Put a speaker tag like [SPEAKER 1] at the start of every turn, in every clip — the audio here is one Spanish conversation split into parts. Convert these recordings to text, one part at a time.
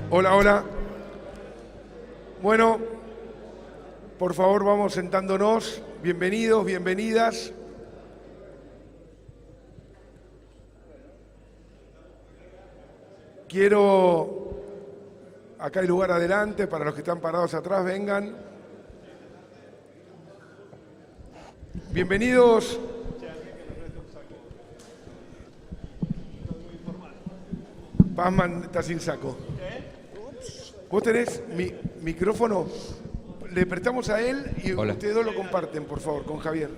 [SPEAKER 1] Hola, hola. Bueno, por favor vamos sentándonos. Bienvenidos, bienvenidas. Quiero, acá hay lugar adelante, para los que están parados atrás, vengan. Bienvenidos. Pazman está sin saco. ¿Vos tenés mi micrófono? Le prestamos a él y
[SPEAKER 2] Hola.
[SPEAKER 1] Ustedes dos lo comparten, por favor, con Javier.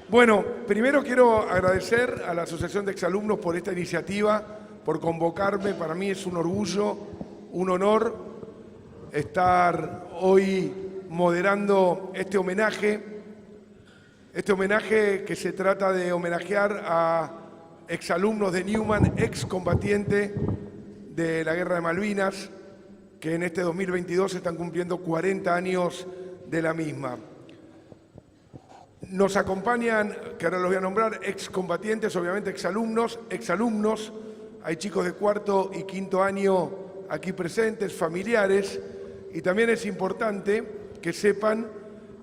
[SPEAKER 1] Bueno, primero quiero agradecer a la Asociación de Exalumnos por esta iniciativa, por convocarme. Para mí es un orgullo, un honor estar hoy moderando este homenaje que se trata de homenajear a exalumnos de Newman, excombatiente de la Guerra de Malvinas, que en este 2022 están cumpliendo 40 años de la misma. Nos acompañan, que ahora los voy a nombrar, excombatientes, obviamente exalumnos, hay chicos de cuarto y quinto año aquí presentes, familiares, y también es importante que sepan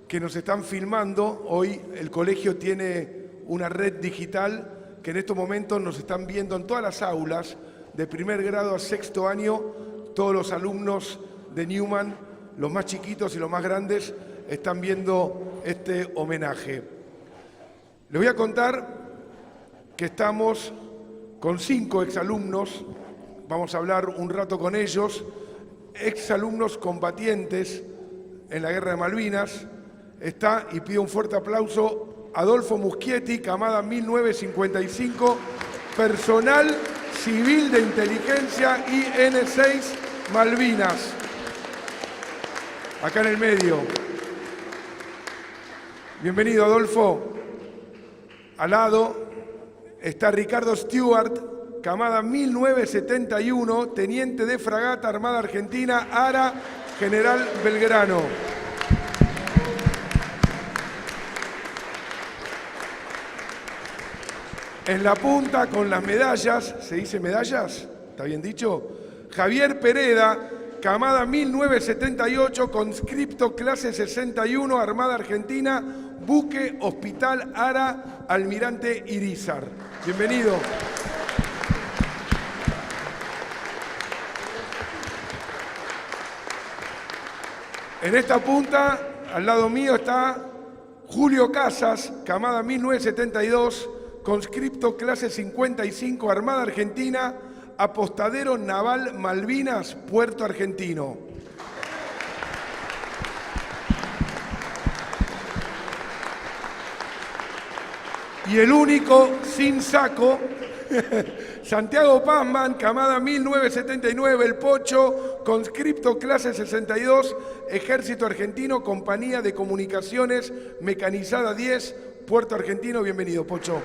[SPEAKER 1] que nos están filmando. Hoy el colegio tiene una red digital que en estos momentos nos están viendo en todas las aulas, de primer grado a sexto año, todos los alumnos de Newman, los más chiquitos y los más grandes, están viendo este homenaje. Les voy a contar que estamos con 5 exalumnos, vamos a hablar un rato con ellos, exalumnos combatientes en la Guerra de Malvinas. Está, y pido un fuerte aplauso, Adolfo Muschietti, camada 1955, personal civil de inteligencia IN-6 Malvinas. Acá en el medio. Bienvenido, Adolfo. Al lado está Ricardo Stewart, camada 1971, teniente de fragata Armada Argentina, ARA, General Belgrano. En la punta, con las medallas, ¿se dice medallas? ¿Está bien dicho? Javier Pereda, camada 1978, conscripto clase 61, Armada Argentina, buque Hospital ARA, Almirante Irízar. Bienvenido. En esta punta, al lado mío, está Julio Casas, camada 1972, conscripto clase 55, Armada Argentina, apostadero naval Malvinas, Puerto Argentino. Y el único sin saco, Santiago Pazman, camada 1979, El Pocho, conscripto clase 62, Ejército Argentino, Compañía de Comunicaciones Mecanizada 10, Puerto Argentino. Bienvenido, Pocho.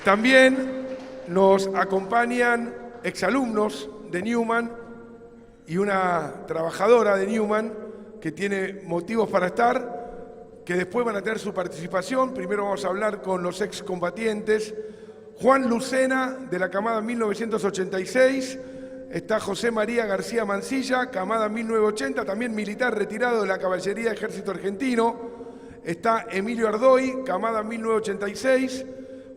[SPEAKER 1] También nos acompañan exalumnos de Newman y una trabajadora de Newman que tiene motivos para estar, que después van a tener su participación. Primero vamos a hablar con los excombatientes. Juan Lucena, de la camada 1986. Está José María García Mancilla, camada 1980, también militar retirado de la Caballería Ejército Argentino. Está Emilio Ardoy, camada 1986.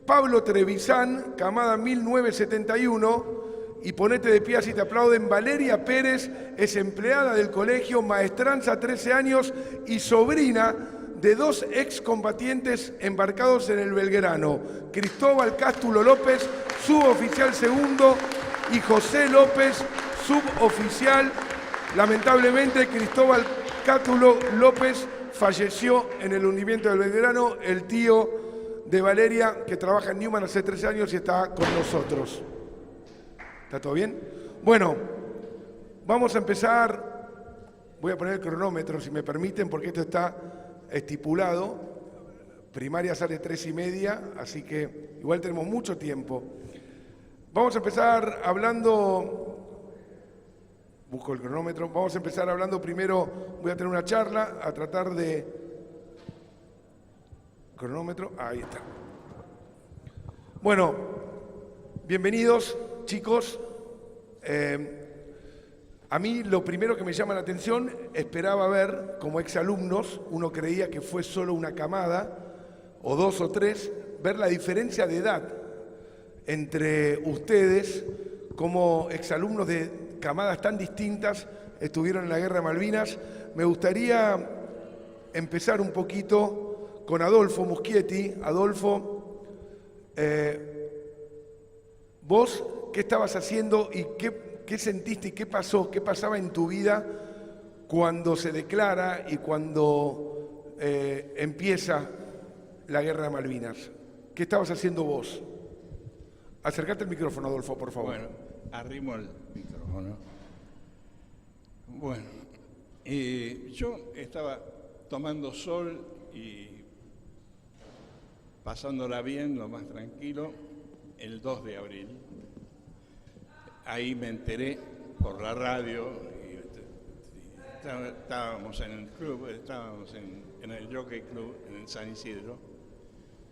[SPEAKER 1] Pablo Trevisan, camada 1971. Y ponete de pie así te aplauden. Valeria Pérez es empleada del colegio, maestranza 13 años y sobrina de 2 excombatientes embarcados en el Belgrano. Cristóbal Cástulo López, suboficial segundo, y José López, suboficial. Lamentablemente, Cristóbal Cátulo López falleció en el hundimiento del Belgrano, el tío de Valeria, que trabaja en Newman hace 13 años y está con nosotros. ¿Está todo bien? Bueno, vamos a empezar. Voy a poner el cronómetro, si me permiten, porque esto está estipulado. Primaria sale 3:30, así que igual tenemos mucho tiempo. Vamos a empezar hablando, busco el cronómetro, vamos a empezar hablando primero, voy a tener una charla, a tratar de Cronómetro, ahí está. Bueno, bienvenidos, chicos. A mí lo primero que me llama la atención, esperaba ver como exalumnos, uno creía que fue solo una camada, o dos o tres, ver la diferencia de edad entre ustedes, como exalumnos de camadas tan distintas estuvieron en la Guerra de Malvinas. Me gustaría empezar un poquito con Adolfo Muschietti. Adolfo, vos, ¿qué estabas haciendo y qué sentiste y qué pasó, qué pasaba en tu vida cuando se declara y cuando empieza la Guerra de Malvinas? ¿Qué estabas haciendo vos? Acercate el micrófono, Adolfo, por favor.
[SPEAKER 2] Bueno, arrimo el micrófono. Bueno, yo estaba tomando sol y pasándola bien, lo más tranquilo, el 2 de abril. Ahí me enteré por la radio, estábamos en el club, estábamos en el Jockey Club, en el San Isidro,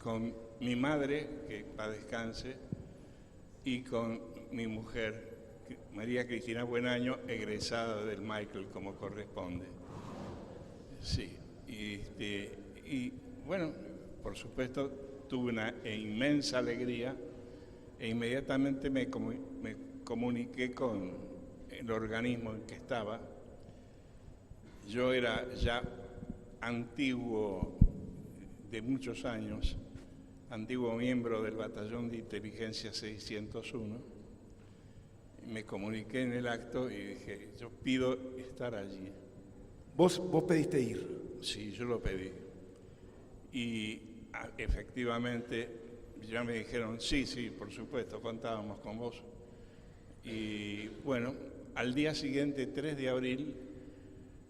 [SPEAKER 2] con mi madre, que para descanse, y con mi mujer, María Cristina Buenaño, egresada del Michael como corresponde. Sí, y bueno, por supuesto, tuve una inmensa alegría e inmediatamente me comuniqué con el organismo en que estaba. Yo era ya antiguo de muchos años, antiguo miembro del Batallón de Inteligencia 601. Me comuniqué en el acto y dije, yo pido estar allí.
[SPEAKER 1] ¿Vos pediste ir?
[SPEAKER 2] Sí, yo lo pedí. Y efectivamente ya me dijeron, sí, por supuesto, contábamos con vos. Y bueno, al día siguiente, 3 de abril,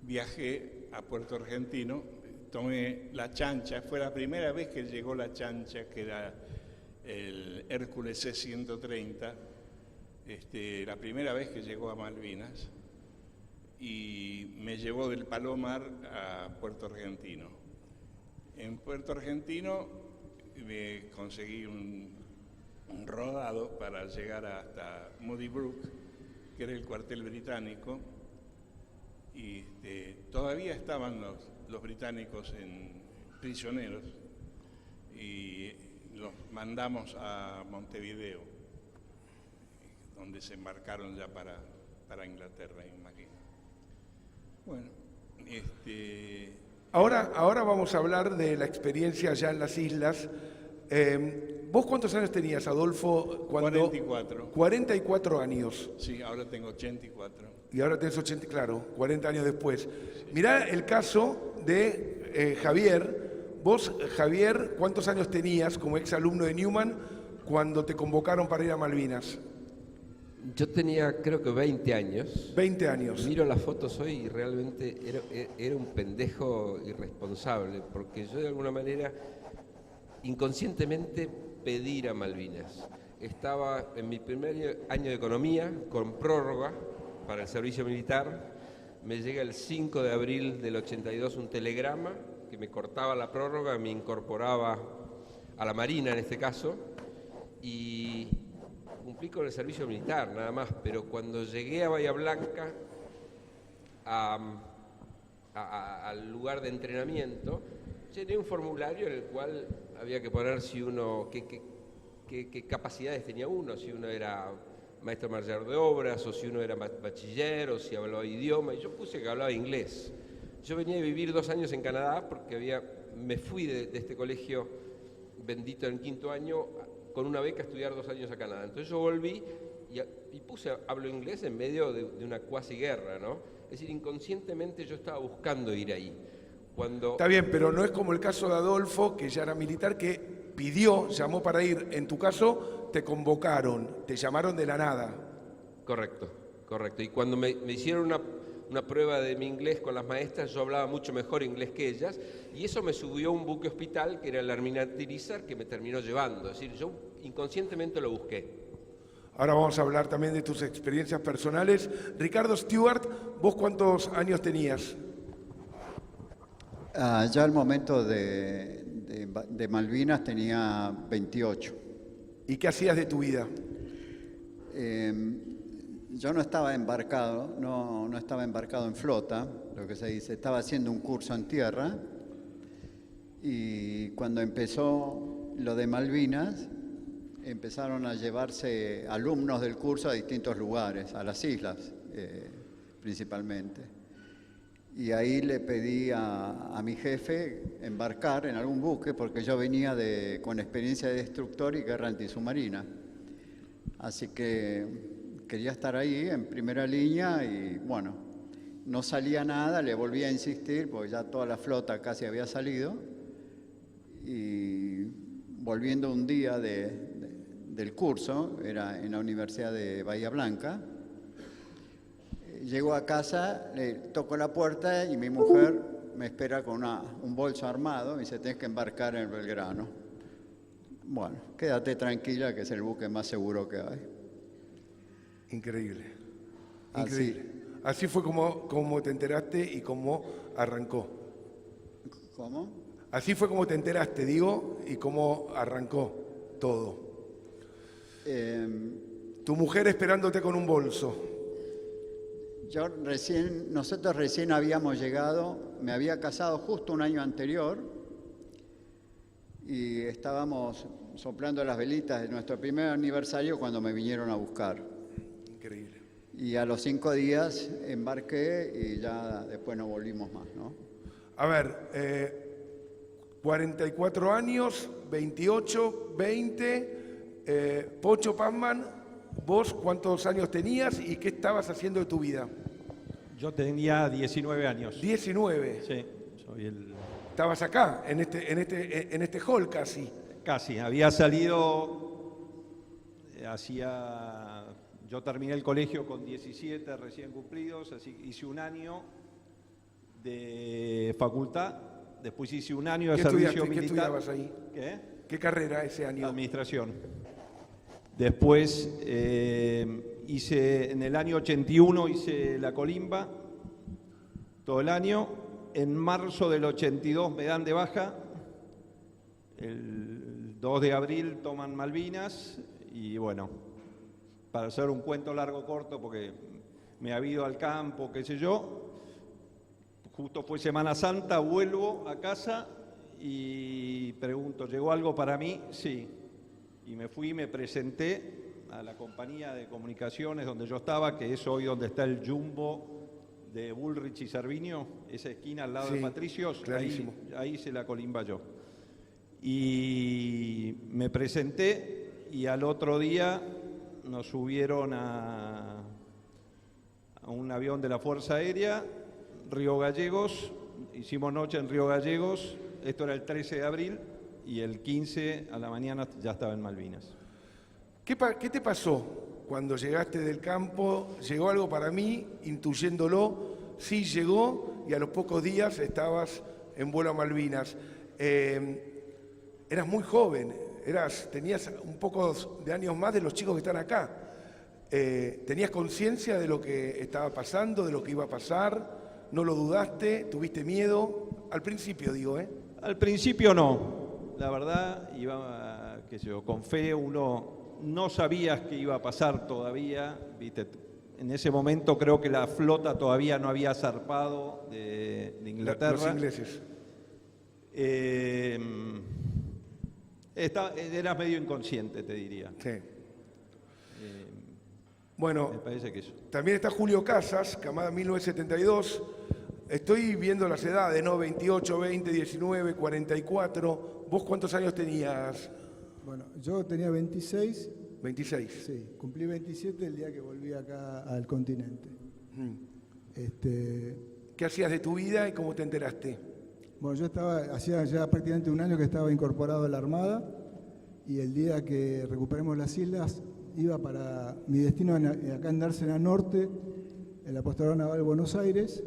[SPEAKER 2] viajé a Puerto Argentino, tomé la chancha, fue la primera vez que llegó la chancha, que era el Hércules C-130, la primera vez que llegó a Malvinas, y me llevó del Palomar a Puerto Argentino. En Puerto Argentino me conseguí un rodado para llegar hasta Moody Brook, que era el cuartel británico, y todavía estaban los británicos prisioneros, y los mandamos a Montevideo, donde se embarcaron ya para Inglaterra, imagino. Bueno,
[SPEAKER 1] Ahora vamos a hablar de la experiencia allá en las islas. ¿Vos cuántos años tenías, Adolfo?
[SPEAKER 2] 44.
[SPEAKER 1] 44 años.
[SPEAKER 2] Sí, ahora tengo 84.
[SPEAKER 1] Y ahora tenés 80, claro, 40 años después. Mirá el caso de Javier. Vos, Javier, ¿cuántos años tenías como exalumno de Newman cuando te convocaron para ir a Malvinas?
[SPEAKER 3] Yo tenía creo que 20 años.
[SPEAKER 1] 20 años.
[SPEAKER 3] Miro las fotos hoy y realmente era un pendejo irresponsable, porque yo de alguna manera inconscientemente pedí ir a Malvinas. Estaba en mi primer año de economía con prórroga para el servicio militar. Me llega el 5 de abril del 82 un telegrama que me cortaba la prórroga, me incorporaba a la Marina en este caso, y cumplí con el servicio militar nada más, pero cuando llegué a Bahía Blanca, al lugar de entrenamiento, llené un formulario en el cual había que poner si uno, qué capacidades tenía uno, si uno era maestro mayor de obras, o si uno era bachiller, o si hablaba idioma, y yo puse que hablaba inglés. Yo venía a vivir 2 años en Canadá porque me fui de este colegio bendito en el 5º año con una beca a estudiar 2 años a Canadá. Entonces yo volví y puse hablo inglés en medio de una cuasi guerra, ¿no? Es decir, inconscientemente yo estaba buscando ir ahí.
[SPEAKER 1] Está bien, pero no es como el caso de Adolfo, que ya era militar, que llamó para ir. En tu caso, te convocaron, te llamaron de la nada.
[SPEAKER 3] Correcto. Y cuando me hicieron una prueba de mi inglés con las maestras, yo hablaba mucho mejor inglés que ellas, y eso me subió a un buque hospital, que era el Almirante Irizar, que me terminó llevando. Es decir, yo inconscientemente lo busqué.
[SPEAKER 1] Ahora vamos a hablar también de tus experiencias personales. Ricardo Stewart, ¿vos cuántos años tenías?
[SPEAKER 4] Ya al momento de de Malvinas tenía 28.
[SPEAKER 1] ¿Y qué hacías de tu vida?
[SPEAKER 4] Yo no estaba embarcado, no estaba embarcado en flota, lo que se dice, estaba haciendo un curso en tierra y cuando empezó lo de Malvinas, empezaron a llevarse alumnos del curso a distintos lugares, a las islas principalmente. Y ahí le pedí a mi jefe embarcar en algún buque porque yo venía con experiencia de destructor y guerra antisubmarina. Así que quería estar ahí en primera línea y bueno, no salía nada, le volví a insistir porque ya toda la flota casi había salido y volviendo un día del curso, era en la Universidad de Bahía Blanca, llego a casa, le toco la puerta y mi mujer me espera con un bolso armado y dice, tenés que embarcar en el Belgrano. Bueno, quédate tranquila que es el buque más seguro que hay.
[SPEAKER 1] Increíble.
[SPEAKER 4] Así.
[SPEAKER 1] Increíble. Así fue como te enteraste y cómo arrancó.
[SPEAKER 4] ¿Cómo?
[SPEAKER 1] Así fue como te enteraste, digo, y cómo arrancó todo. Tu mujer esperándote con un bolso.
[SPEAKER 4] Nosotros recién habíamos llegado, me había casado justo un año anterior y estábamos soplando las velitas de nuestro primer aniversario cuando me vinieron a buscar.
[SPEAKER 1] Increíble.
[SPEAKER 4] Y a los 5 días embarqué y ya después no volvimos más, ¿no?
[SPEAKER 1] A ver, 44 años, 28, 20, Pocho Pazman, ¿vos cuántos años tenías y qué estabas haciendo de tu vida?
[SPEAKER 5] Yo tenía 19 años.
[SPEAKER 1] 19.
[SPEAKER 5] Sí, soy el...
[SPEAKER 1] Estabas acá, en este hall casi.
[SPEAKER 5] Casi, había salido, yo terminé el colegio con 17 recién cumplidos, así que hice un año de facultad, después hice un año de servicio militar.
[SPEAKER 1] ¿Qué estudiabas ahí?
[SPEAKER 5] ¿Qué?
[SPEAKER 1] ¿Qué carrera ese año?
[SPEAKER 5] Administración. Después hice, en el año 81 hice la colimba, todo el año. En marzo del 82 me dan de baja, el 2 de abril toman Malvinas y bueno, para hacer un cuento largo corto, porque me había ido al campo, qué sé yo, justo fue Semana Santa, vuelvo a casa y pregunto, ¿llegó algo para mí? Sí. Y me fui y me presenté a la compañía de comunicaciones donde yo estaba, que es hoy donde está el Jumbo de Bullrich y Cervinio, esa esquina al lado de Patricios,
[SPEAKER 1] clarísimo.
[SPEAKER 5] Ahí hice la colimba yo. Y me presenté y al otro día nos subieron a un avión de la Fuerza Aérea, Río Gallegos, hicimos noche en Río Gallegos, esto era el 13 de abril, y el 15 a la mañana ya estaba en Malvinas.
[SPEAKER 1] ¿Qué te pasó cuando llegaste del campo? ¿Llegó algo para mí, intuyéndolo? Sí llegó y a los pocos días estabas en vuelo a Malvinas. Eras muy joven, tenías un poco de años más de los chicos que están acá. ¿Tenías conciencia de lo que estaba pasando, de lo que iba a pasar? ¿No lo dudaste? ¿Tuviste miedo? Al principio, digo, ¿eh?
[SPEAKER 5] Al principio no. La verdad, iba, qué sé yo, con fe, uno no sabías qué iba a pasar todavía, ¿viste? En ese momento creo que la flota todavía no había zarpado de Inglaterra.
[SPEAKER 1] Los ingleses.
[SPEAKER 5] Eras medio inconsciente, te diría.
[SPEAKER 1] Sí. Bueno,
[SPEAKER 5] me parece que eso.
[SPEAKER 1] También está Julio Casas, camada 1972. Estoy viendo las edades, ¿no? 28, 20, 19, 44. ¿Vos cuántos años tenías?
[SPEAKER 6] Bueno, yo tenía 26.
[SPEAKER 1] 26.
[SPEAKER 6] Sí, cumplí 27 el día que volví acá al continente.
[SPEAKER 1] ¿Qué hacías de tu vida y cómo te enteraste?
[SPEAKER 6] Bueno, hacía ya prácticamente un año que estaba incorporado a la Armada y el día que recuperemos las islas iba para mi destino acá en Dársena Norte, en la Apostadora Naval Buenos Aires,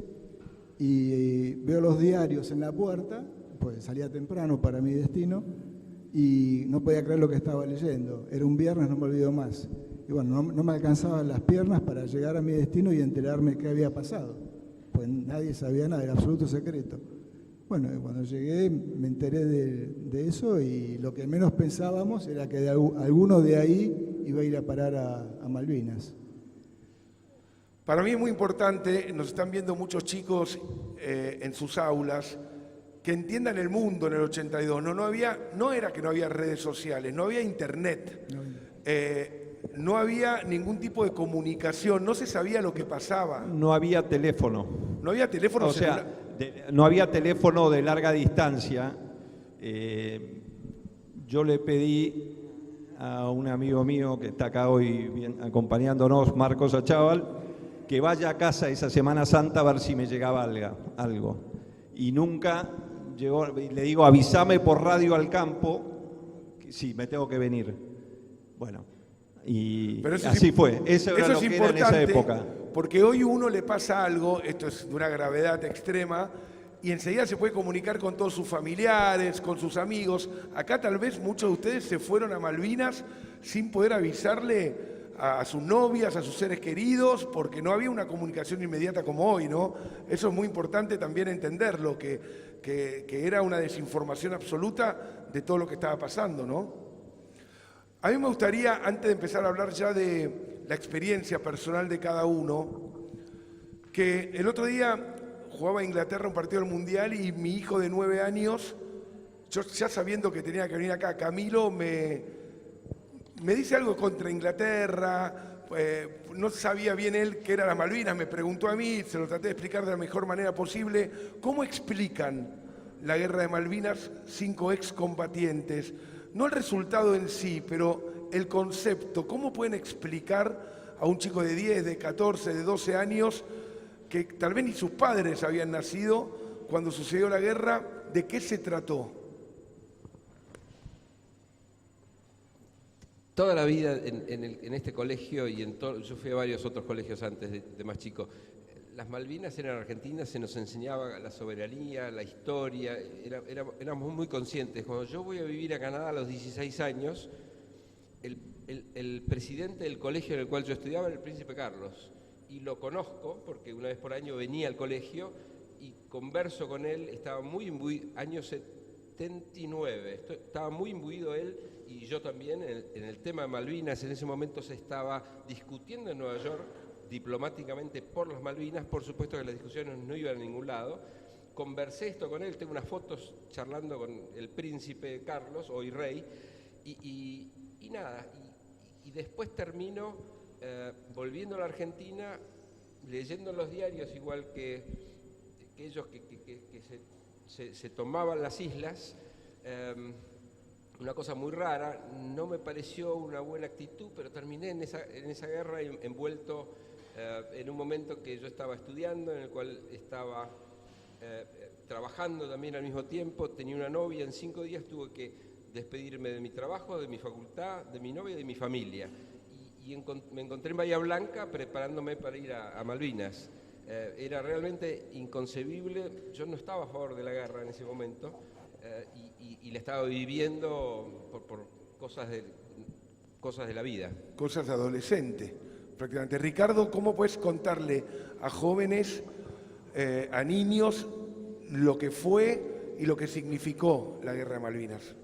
[SPEAKER 6] y veo los diarios en la puerta, pues salía temprano para mi destino, y no podía creer lo que estaba leyendo. Era un viernes, no me olvido más. Y bueno, no me alcanzaban las piernas para llegar a mi destino y enterarme qué había pasado. Pues nadie sabía nada, era absoluto secreto. Bueno, cuando llegué me enteré de eso y lo que menos pensábamos era que alguno de ahí iba a ir a parar a Malvinas.
[SPEAKER 1] Para mí es muy importante, nos están viendo muchos chicos en sus aulas, que entiendan el mundo en el 82. No era que no había redes sociales, no había internet, no había ningún tipo de comunicación, no se sabía lo que pasaba.
[SPEAKER 5] No había teléfono.
[SPEAKER 1] No había teléfono
[SPEAKER 5] O sea,
[SPEAKER 1] celular.
[SPEAKER 5] no había teléfono de larga distancia. Yo le pedí a un amigo mío que está acá hoy acompañándonos, Marcos Achával, que vaya a casa esa Semana Santa a ver si me llegaba algo. Y nunca llegó. Le digo, avísame por radio al campo, que sí, me tengo que venir. Bueno, y así fue. Eso era lo que era en esa época.
[SPEAKER 1] Porque hoy uno le pasa algo, esto es de una gravedad extrema, y enseguida se puede comunicar con todos sus familiares, con sus amigos. Acá tal vez muchos de ustedes se fueron a Malvinas sin poder avisarle a sus novias, a sus seres queridos, porque no había una comunicación inmediata como hoy, ¿no? Eso es muy importante también entenderlo, que era una desinformación absoluta de todo lo que estaba pasando, ¿no? A mí me gustaría, antes de empezar a hablar ya de la experiencia personal de cada uno, que el otro día jugaba Inglaterra un partido del Mundial y mi hijo de 9 años, yo ya sabiendo que tenía que venir acá, Camilo me dice algo contra Inglaterra, no sabía bien él qué era las Malvinas, me preguntó a mí, se lo traté de explicar de la mejor manera posible. ¿Cómo explican la guerra de Malvinas 5 excombatientes? No el resultado en sí, pero el concepto. ¿Cómo pueden explicar a un chico de 10, de 14, de 12 años, que tal vez ni sus padres habían nacido cuando sucedió la guerra, de qué se trató?
[SPEAKER 3] Toda la vida en este colegio y yo fui a varios otros colegios antes de más chico. Las Malvinas eran argentinas, se nos enseñaba la soberanía, la historia, éramos muy conscientes. Cuando yo voy a vivir a Canadá a los 16 años, el presidente del colegio en el cual yo estudiaba era el Príncipe Carlos, y lo conozco porque una vez por año venía al colegio y converso con él, estaba muy imbuido, año 79, estaba muy imbuido él y yo también en el tema de Malvinas. En ese momento se estaba discutiendo en Nueva York diplomáticamente por las Malvinas. Por supuesto que las discusiones no iban a ningún lado. Conversé esto con él, tengo unas fotos charlando con el príncipe Carlos, hoy rey, y nada, y después termino volviendo a la Argentina, leyendo los diarios, igual que ellos que se tomaban las islas. Una cosa muy rara, no me pareció una buena actitud, pero terminé en esa guerra envuelto en un momento que yo estaba estudiando, en el cual estaba trabajando también al mismo tiempo, tenía una novia, en 5 días tuve que despedirme de mi trabajo, de mi facultad, de mi novia y de mi familia. Y me encontré en Bahía Blanca preparándome para ir a Malvinas. Era realmente inconcebible, yo no estaba a favor de la guerra en ese momento, y la estaba viviendo por cosas de la vida.
[SPEAKER 1] Cosas de adolescente, prácticamente. Ricardo, ¿cómo puedes contarle a jóvenes, a niños, lo que fue y lo que significó la guerra de Malvinas?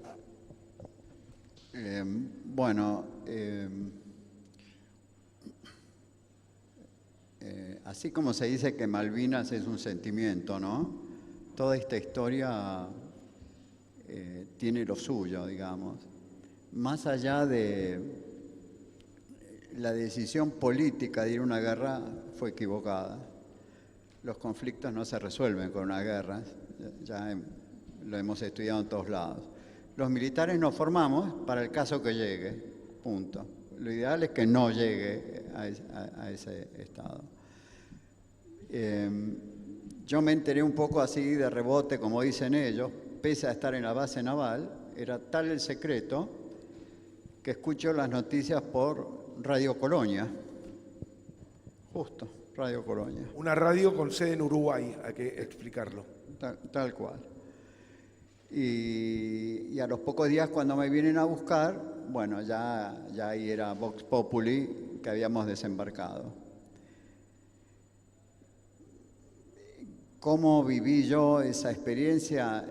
[SPEAKER 4] Así como se dice que Malvinas es un sentimiento, ¿no? Toda esta historia tiene lo suyo, digamos. Más allá de la decisión política de ir a una guerra, fue equivocada. Los conflictos no se resuelven con una guerra, ya lo hemos estudiado en todos lados. Los militares nos formamos para el caso que llegue, punto. Lo ideal es que no llegue a ese estado. Yo me enteré un poco así de rebote, como dicen ellos, pese a estar en la base naval, era tal el secreto que escucho las noticias por Radio Colonia. Justo, Radio Colonia.
[SPEAKER 1] Una radio con sede en Uruguay, hay que explicarlo.
[SPEAKER 4] Tal cual. Y a los pocos días cuando me vienen a buscar, bueno, ya ahí era Vox Populi, que habíamos desembarcado. ¿Cómo viví yo esa experiencia?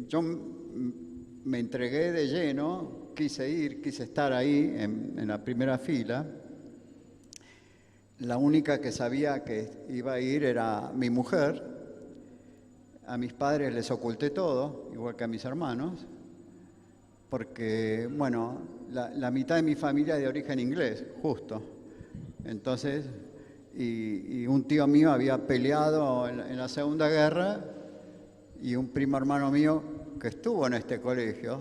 [SPEAKER 4] Yo me entregué de lleno, quise estar ahí en la primera fila. La única que sabía que iba a ir era mi mujer. A mis padres les oculté todo, igual que a mis hermanos, porque, bueno, la mitad de mi familia es de origen inglés, justo. Entonces, y un tío mío había peleado en la Segunda Guerra, y un primo hermano mío que estuvo en este colegio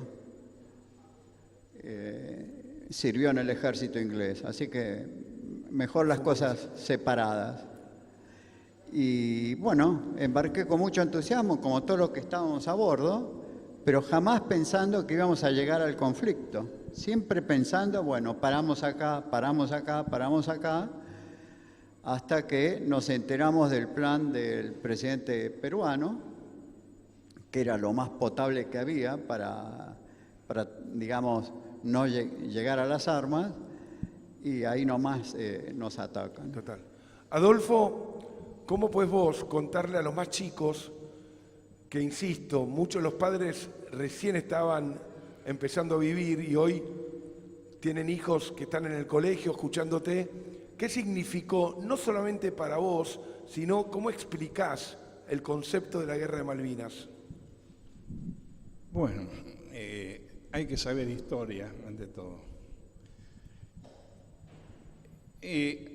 [SPEAKER 4] sirvió en el ejército inglés. Así que mejor las cosas separadas. Y bueno, embarqué con mucho entusiasmo, como todos los que estábamos a bordo, pero jamás pensando que íbamos a llegar al conflicto. Siempre pensando, bueno, paramos acá, paramos acá, paramos acá, hasta que nos enteramos del plan del presidente peruano, que era lo más potable que había para digamos, no llegar a las armas, y ahí nomás nos atacan.
[SPEAKER 1] Total. Adolfo, ¿cómo podés vos contarle a los más chicos que, insisto, muchos de los padres recién estaban empezando a vivir y hoy tienen hijos que están en el colegio escuchándote? ¿Qué significó, no solamente para vos, sino cómo explicás el concepto de la Guerra de Malvinas?
[SPEAKER 2] Bueno, hay que saber historia, ante todo.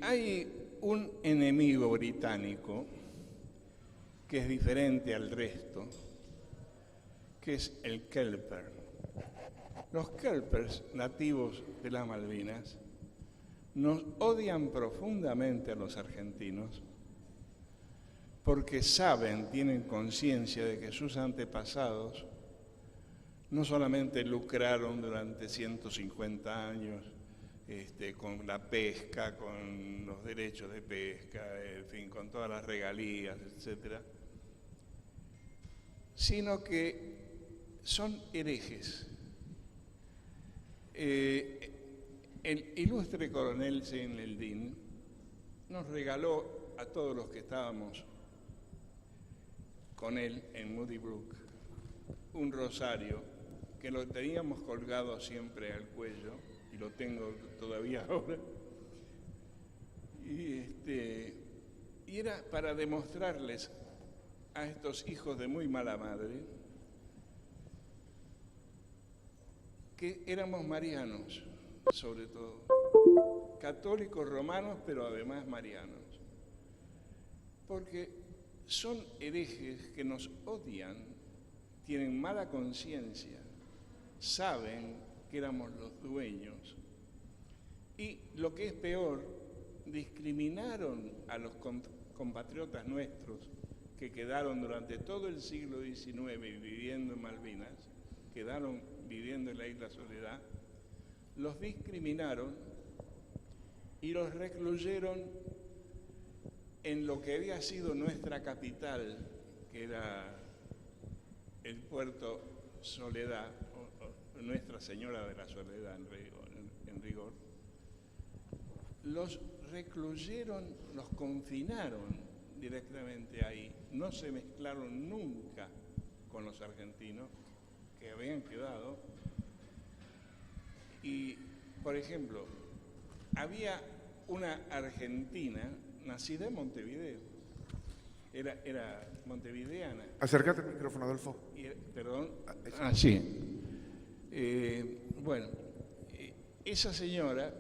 [SPEAKER 2] Hay un enemigo británico que es diferente al resto, que es el Kelper. Los Kelpers, nativos de las Malvinas, nos odian profundamente a los argentinos porque saben, tienen conciencia de que sus antepasados no solamente lucraron durante 150 años con la pesca, con los derechos de pesca, en fin, con todas las regalías, etcétera, sino que son herejes. El ilustre coronel Seyneldin nos regaló a todos los que estábamos con él en Moody Brook un rosario que lo teníamos colgado siempre al cuello, y lo tengo todavía ahora, y era para demostrarles a estos hijos de muy mala madre que éramos marianos, sobre todo, católicos romanos, pero además marianos, porque son herejes que nos odian, tienen mala conciencia, saben que éramos los dueños y, lo que es peor, discriminaron a los compatriotas nuestros que quedaron durante todo el siglo XIX viviendo en Malvinas, quedaron viviendo en la isla Soledad, los discriminaron y los recluyeron en lo que había sido nuestra capital, que era el puerto Soledad, o Nuestra Señora de la Soledad en rigor. Los recluyeron, los confinaron directamente ahí, no se mezclaron nunca con los argentinos que habían quedado. Y, por ejemplo, había una argentina nacida en Montevideo, era montevideana.
[SPEAKER 1] Acércate al micrófono, Adolfo.
[SPEAKER 2] Perdón. Sí. Bueno, esa señora,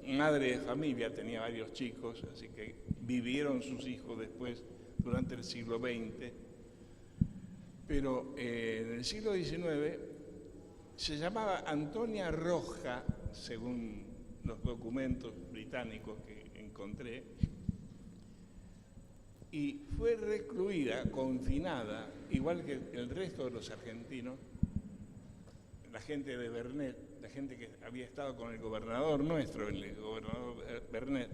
[SPEAKER 2] madre de familia, tenía varios chicos, así que vivieron sus hijos después, durante el siglo XX, pero en el siglo XIX se llamaba Antonia Roja, según los documentos británicos que encontré, y fue recluida, confinada, igual que el resto de los argentinos, la gente de Bernet, la gente que había estado con el gobernador nuestro, el gobernador Bernet,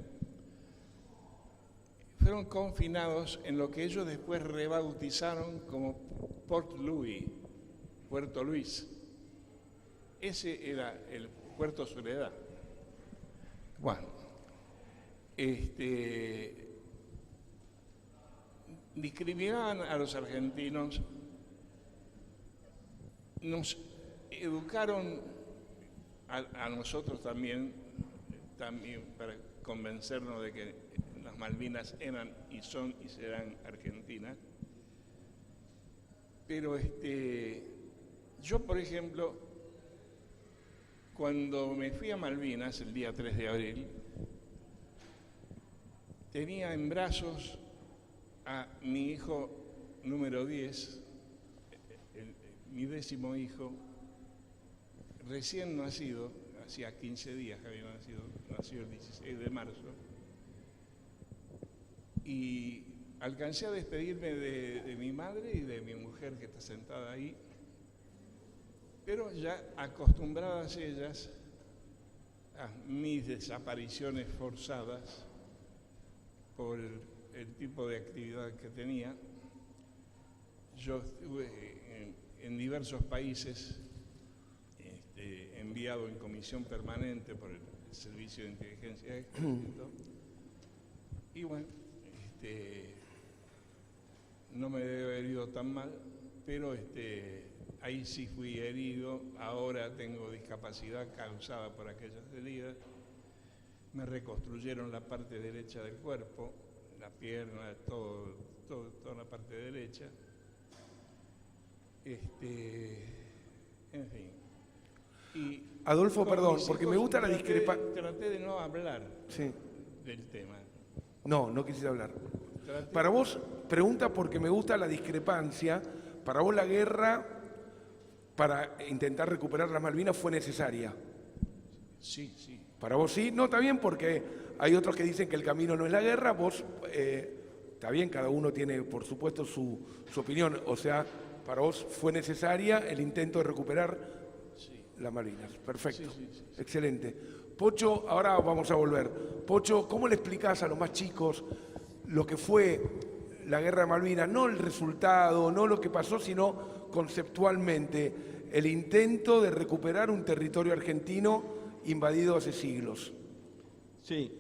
[SPEAKER 2] fueron confinados en lo que ellos después rebautizaron como Port Louis, Puerto Luis. Ese era el Puerto Soledad. Bueno, discriminaban a los argentinos, nos educaron a nosotros también para convencernos de que las Malvinas eran y son y serán argentinas. Pero yo, por ejemplo, cuando me fui a Malvinas el día 3 de abril, tenía en brazos a mi hijo número 10, mi 10º hijo, recién nacido, hacía 15 días que había nació el 16 de marzo, y alcancé a despedirme de mi madre y de mi mujer que está sentada ahí, pero ya acostumbradas ellas a mis desapariciones forzadas por el tipo de actividad que tenía. Yo estuve en diversos países, enviado en comisión permanente por el Servicio de Inteligencia de Ejército, y bueno, no me debe haber ido tan mal, pero ahí sí fui herido. Ahora tengo discapacidad causada por aquellas heridas. Me reconstruyeron la parte derecha del cuerpo, la pierna, toda la parte derecha. En fin. Y
[SPEAKER 1] Adolfo,
[SPEAKER 2] con
[SPEAKER 1] perdón,
[SPEAKER 2] mis
[SPEAKER 1] porque me
[SPEAKER 2] hijos
[SPEAKER 1] gusta la discrepancia.
[SPEAKER 2] Traté de no hablar
[SPEAKER 1] Sí.
[SPEAKER 2] del tema.
[SPEAKER 1] No quisiste hablar.
[SPEAKER 2] Traté-
[SPEAKER 1] Para vos, pregunta porque me gusta la discrepancia, para vos la guerra para intentar recuperar las Malvinas fue necesaria.
[SPEAKER 2] Sí, sí.
[SPEAKER 1] Para vos sí, no, está bien, porque hay otros que dicen que el camino no es la guerra, vos, está bien, cada uno tiene, por supuesto, su opinión, o sea, para vos fue necesaria el intento de recuperar las Malvinas. Perfecto,
[SPEAKER 2] Sí.
[SPEAKER 1] excelente. Pocho, ahora vamos a volver. Pocho, ¿cómo le explicás a los más chicos lo que fue la guerra de Malvinas? No el resultado, no lo que pasó, sino conceptualmente el intento de recuperar un territorio argentino invadido hace siglos.
[SPEAKER 5] Sí,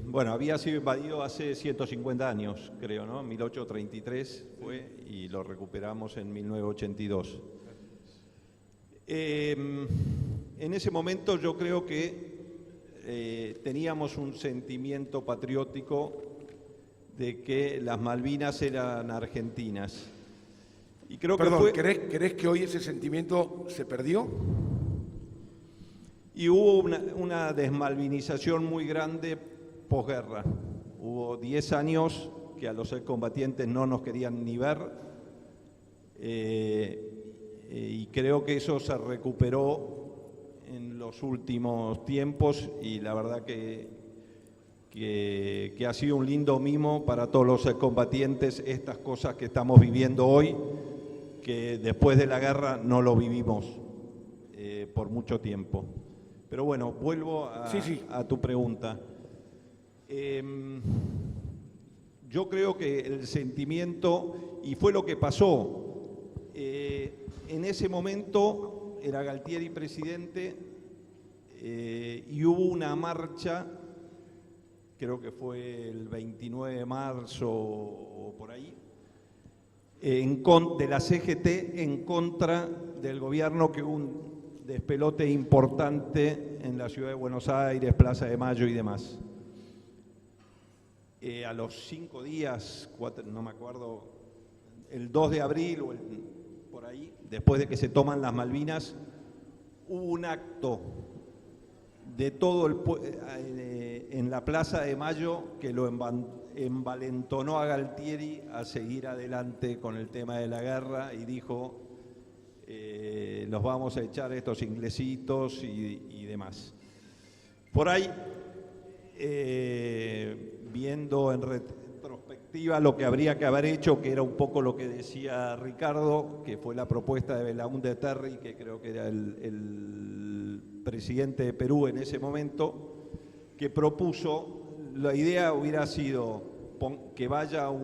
[SPEAKER 5] bueno, había sido invadido hace 150 años, creo, ¿no? 1833 fue y lo recuperamos en 1982. En ese momento yo creo que teníamos un sentimiento patriótico de que las Malvinas eran argentinas. Y creo
[SPEAKER 1] Perdón,
[SPEAKER 5] que fue...
[SPEAKER 1] ¿querés que hoy ese sentimiento se perdió?
[SPEAKER 5] Y hubo una desmalvinización muy grande posguerra. Hubo 10 años que a los excombatientes no nos querían ni ver, y creo que eso se recuperó en los últimos tiempos y la verdad que ha sido un lindo mimo para todos los excombatientes estas cosas que estamos viviendo hoy, que después de la guerra no lo vivimos por mucho tiempo. Pero bueno, vuelvo a tu pregunta. Yo creo que el sentimiento, y fue lo que pasó, en ese momento era Galtieri presidente y hubo una marcha, creo que fue el 29 de marzo o por ahí, de la CGT en contra del gobierno, que hubo un despelote importante en la ciudad de Buenos Aires, Plaza de Mayo y demás. A los 5 días, no me acuerdo, el 2 de abril o por ahí, después de que se toman las Malvinas, hubo un acto de todo en la Plaza de Mayo que lo envalentonó a Galtieri a seguir adelante con el tema de la guerra y dijo: los vamos a echar estos inglesitos y demás. Por ahí, viendo en retrospectiva lo que habría que haber hecho, que era un poco lo que decía Ricardo, que fue la propuesta de Belaúnde Terry, que creo que era el presidente de Perú en ese momento, que propuso, la idea hubiera sido que vaya o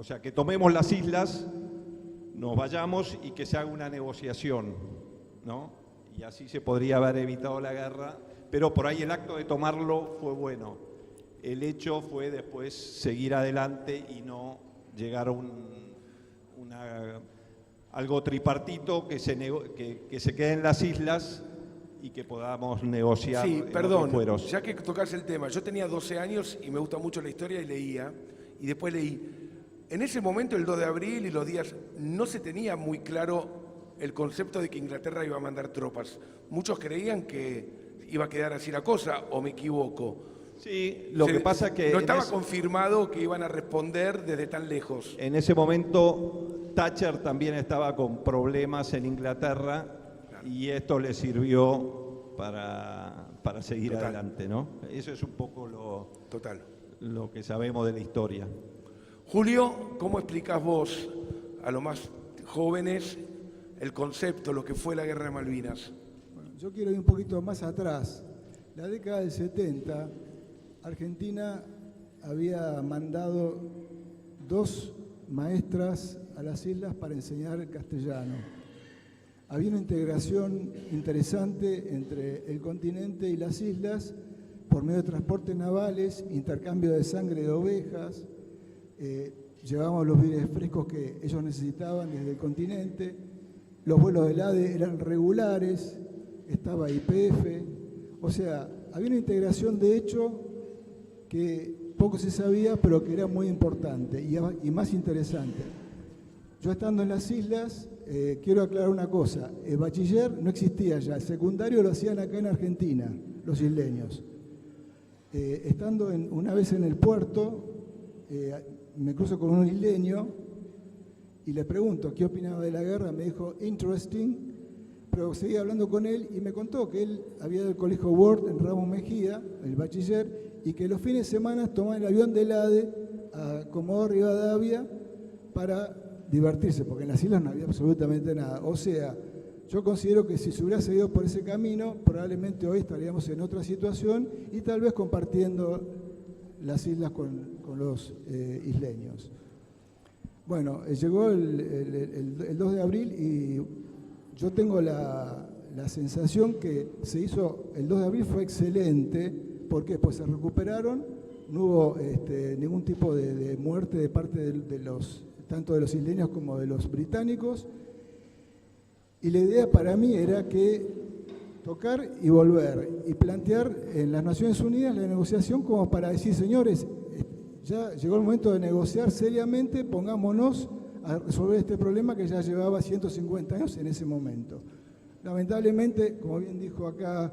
[SPEAKER 5] sea, que tomemos las islas, nos vayamos y que se haga una negociación, ¿no? Y así se podría haber evitado la guerra, pero por ahí el acto de tomarlo fue bueno. El hecho fue después seguir adelante y no llegar a algo tripartito que se quede en las islas y que podamos negociar.
[SPEAKER 1] Sí,
[SPEAKER 5] en otros
[SPEAKER 1] perdón,
[SPEAKER 5] fueros.
[SPEAKER 1] ya que tocas el tema, yo tenía 12 años y me gusta mucho la historia y leía, y después leí, en ese momento, el 2 de abril y los días, no se tenía muy claro el concepto de que Inglaterra iba a mandar tropas. Muchos creían que iba a quedar así la cosa, ¿o me equivoco?
[SPEAKER 5] Sí, lo que pasa es que
[SPEAKER 1] no estaba confirmado que iban a responder desde tan lejos.
[SPEAKER 5] en ese momento Thatcher también estaba con problemas en Inglaterra y esto le sirvió para seguir
[SPEAKER 1] Total.
[SPEAKER 5] adelante, ¿no? Eso es un poco
[SPEAKER 1] Total.
[SPEAKER 5] lo que sabemos de la historia.
[SPEAKER 1] Julio, ¿cómo explicás vos a los más jóvenes el concepto, lo que fue la Guerra de Malvinas?
[SPEAKER 6] Bueno, yo quiero ir un poquito más atrás. La década del 70, Argentina había mandado 2 maestras a las islas para enseñar el castellano. Había una integración interesante entre el continente y las islas por medio de transportes navales, intercambio de sangre de ovejas, llevábamos los víveres frescos que ellos necesitaban desde el continente, los vuelos del ADE eran regulares, estaba YPF, o sea, había una integración de hecho que poco se sabía, pero que era muy importante y más interesante. Yo estando en las islas, quiero aclarar una cosa, el bachiller no existía ya, el secundario lo hacían acá en Argentina, los isleños. Estando una vez en el puerto, me cruzo con un isleño y le pregunto qué opinaba de la guerra, me dijo, interesting, pero seguí hablando con él y me contó que él había ido al colegio Ward en Ramos Mejía, el bachiller, y que los fines de semana tomaba el avión del ADE a Comodoro Rivadavia para divertirse, porque en las islas no había absolutamente nada. O sea, yo considero que si se hubiera seguido por ese camino, probablemente hoy estaríamos en otra situación y tal vez compartiendo las islas con los isleños. Bueno, llegó el 2 de abril y yo tengo la sensación que se hizo, el 2 de abril fue excelente, porque pues se recuperaron, no hubo ningún tipo de muerte de parte de los, tanto de los isleños como de los británicos, y la idea para mí era que tocar y volver, y plantear en las Naciones Unidas la negociación como para decir, señores, ya llegó el momento de negociar seriamente, pongámonos a resolver este problema que ya llevaba 150 años en ese momento. Lamentablemente, como bien dijo acá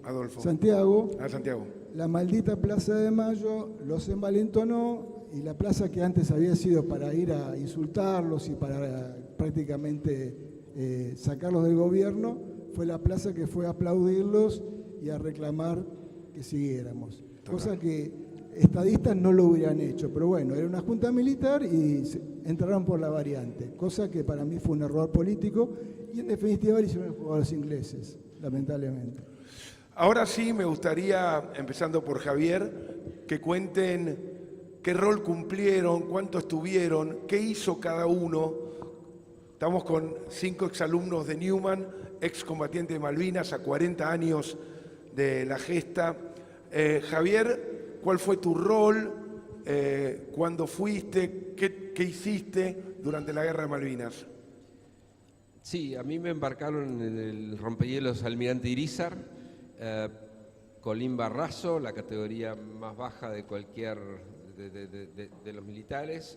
[SPEAKER 1] Adolfo.
[SPEAKER 6] Santiago,
[SPEAKER 1] Santiago,
[SPEAKER 6] la maldita Plaza de Mayo los envalentonó y la plaza que antes había sido para ir a insultarlos y para prácticamente sacarlos del gobierno, fue la plaza que fue a aplaudirlos y a reclamar que siguiéramos. Cosa que estadistas no lo hubieran hecho, pero bueno, era una junta militar y entraron por la variante, cosa que para mí fue un error político y en definitiva le hicieron el juego a los ingleses, lamentablemente.
[SPEAKER 1] ahora sí me gustaría, empezando por Javier, que cuenten qué rol cumplieron, cuánto estuvieron, qué hizo cada uno. Estamos con 5 exalumnos de Newman, excombatiente de Malvinas, a 40 años de la gesta. Javier, ¿cuál fue tu rol? ¿Cuándo fuiste? ¿Qué hiciste durante la Guerra de Malvinas?
[SPEAKER 3] Sí, a mí me embarcaron en el rompehielos Almirante Irízar, Colín Barrazo, la categoría más baja de cualquier de los militares.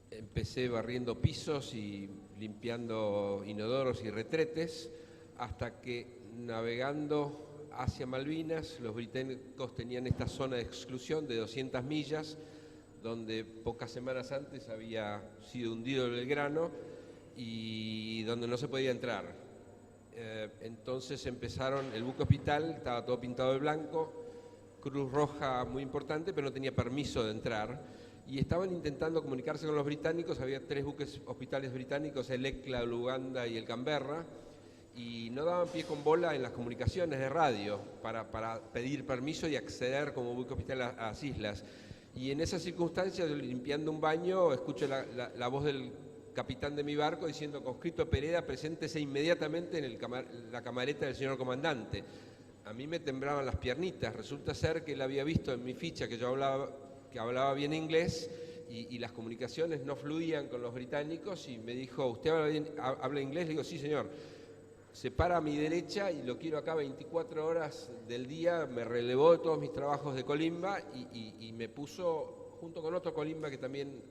[SPEAKER 3] Empecé barriendo pisos y limpiando inodoros y retretes, hasta que navegando hacia Malvinas, los británicos tenían esta zona de exclusión de 200 millas, donde pocas semanas antes había sido hundido el Belgrano y donde no se podía entrar. Entonces empezaron, el buque hospital estaba todo pintado de blanco, Cruz Roja muy importante, pero no tenía permiso de entrar. Y estaban intentando comunicarse con los británicos, había 3 buques hospitales británicos, el ECLA, el Uganda y el Canberra, y no daban pie con bola en las comunicaciones de radio para pedir permiso y acceder como buque hospital a las islas. Y en esas circunstancias, limpiando un baño, escucho la voz del capitán de mi barco diciendo: conscripto Pereda, preséntese inmediatamente en la camareta del señor comandante. a mí me temblaban las piernitas. Resulta ser que él había visto en mi ficha que yo hablaba bien inglés y las comunicaciones no fluían con los británicos y me dijo, ¿usted habla inglés? Le digo, sí, señor. Se para a mi derecha y lo quiero acá 24 horas del día, me relevó de todos mis trabajos de colimba y me puso, junto con otro colimba que también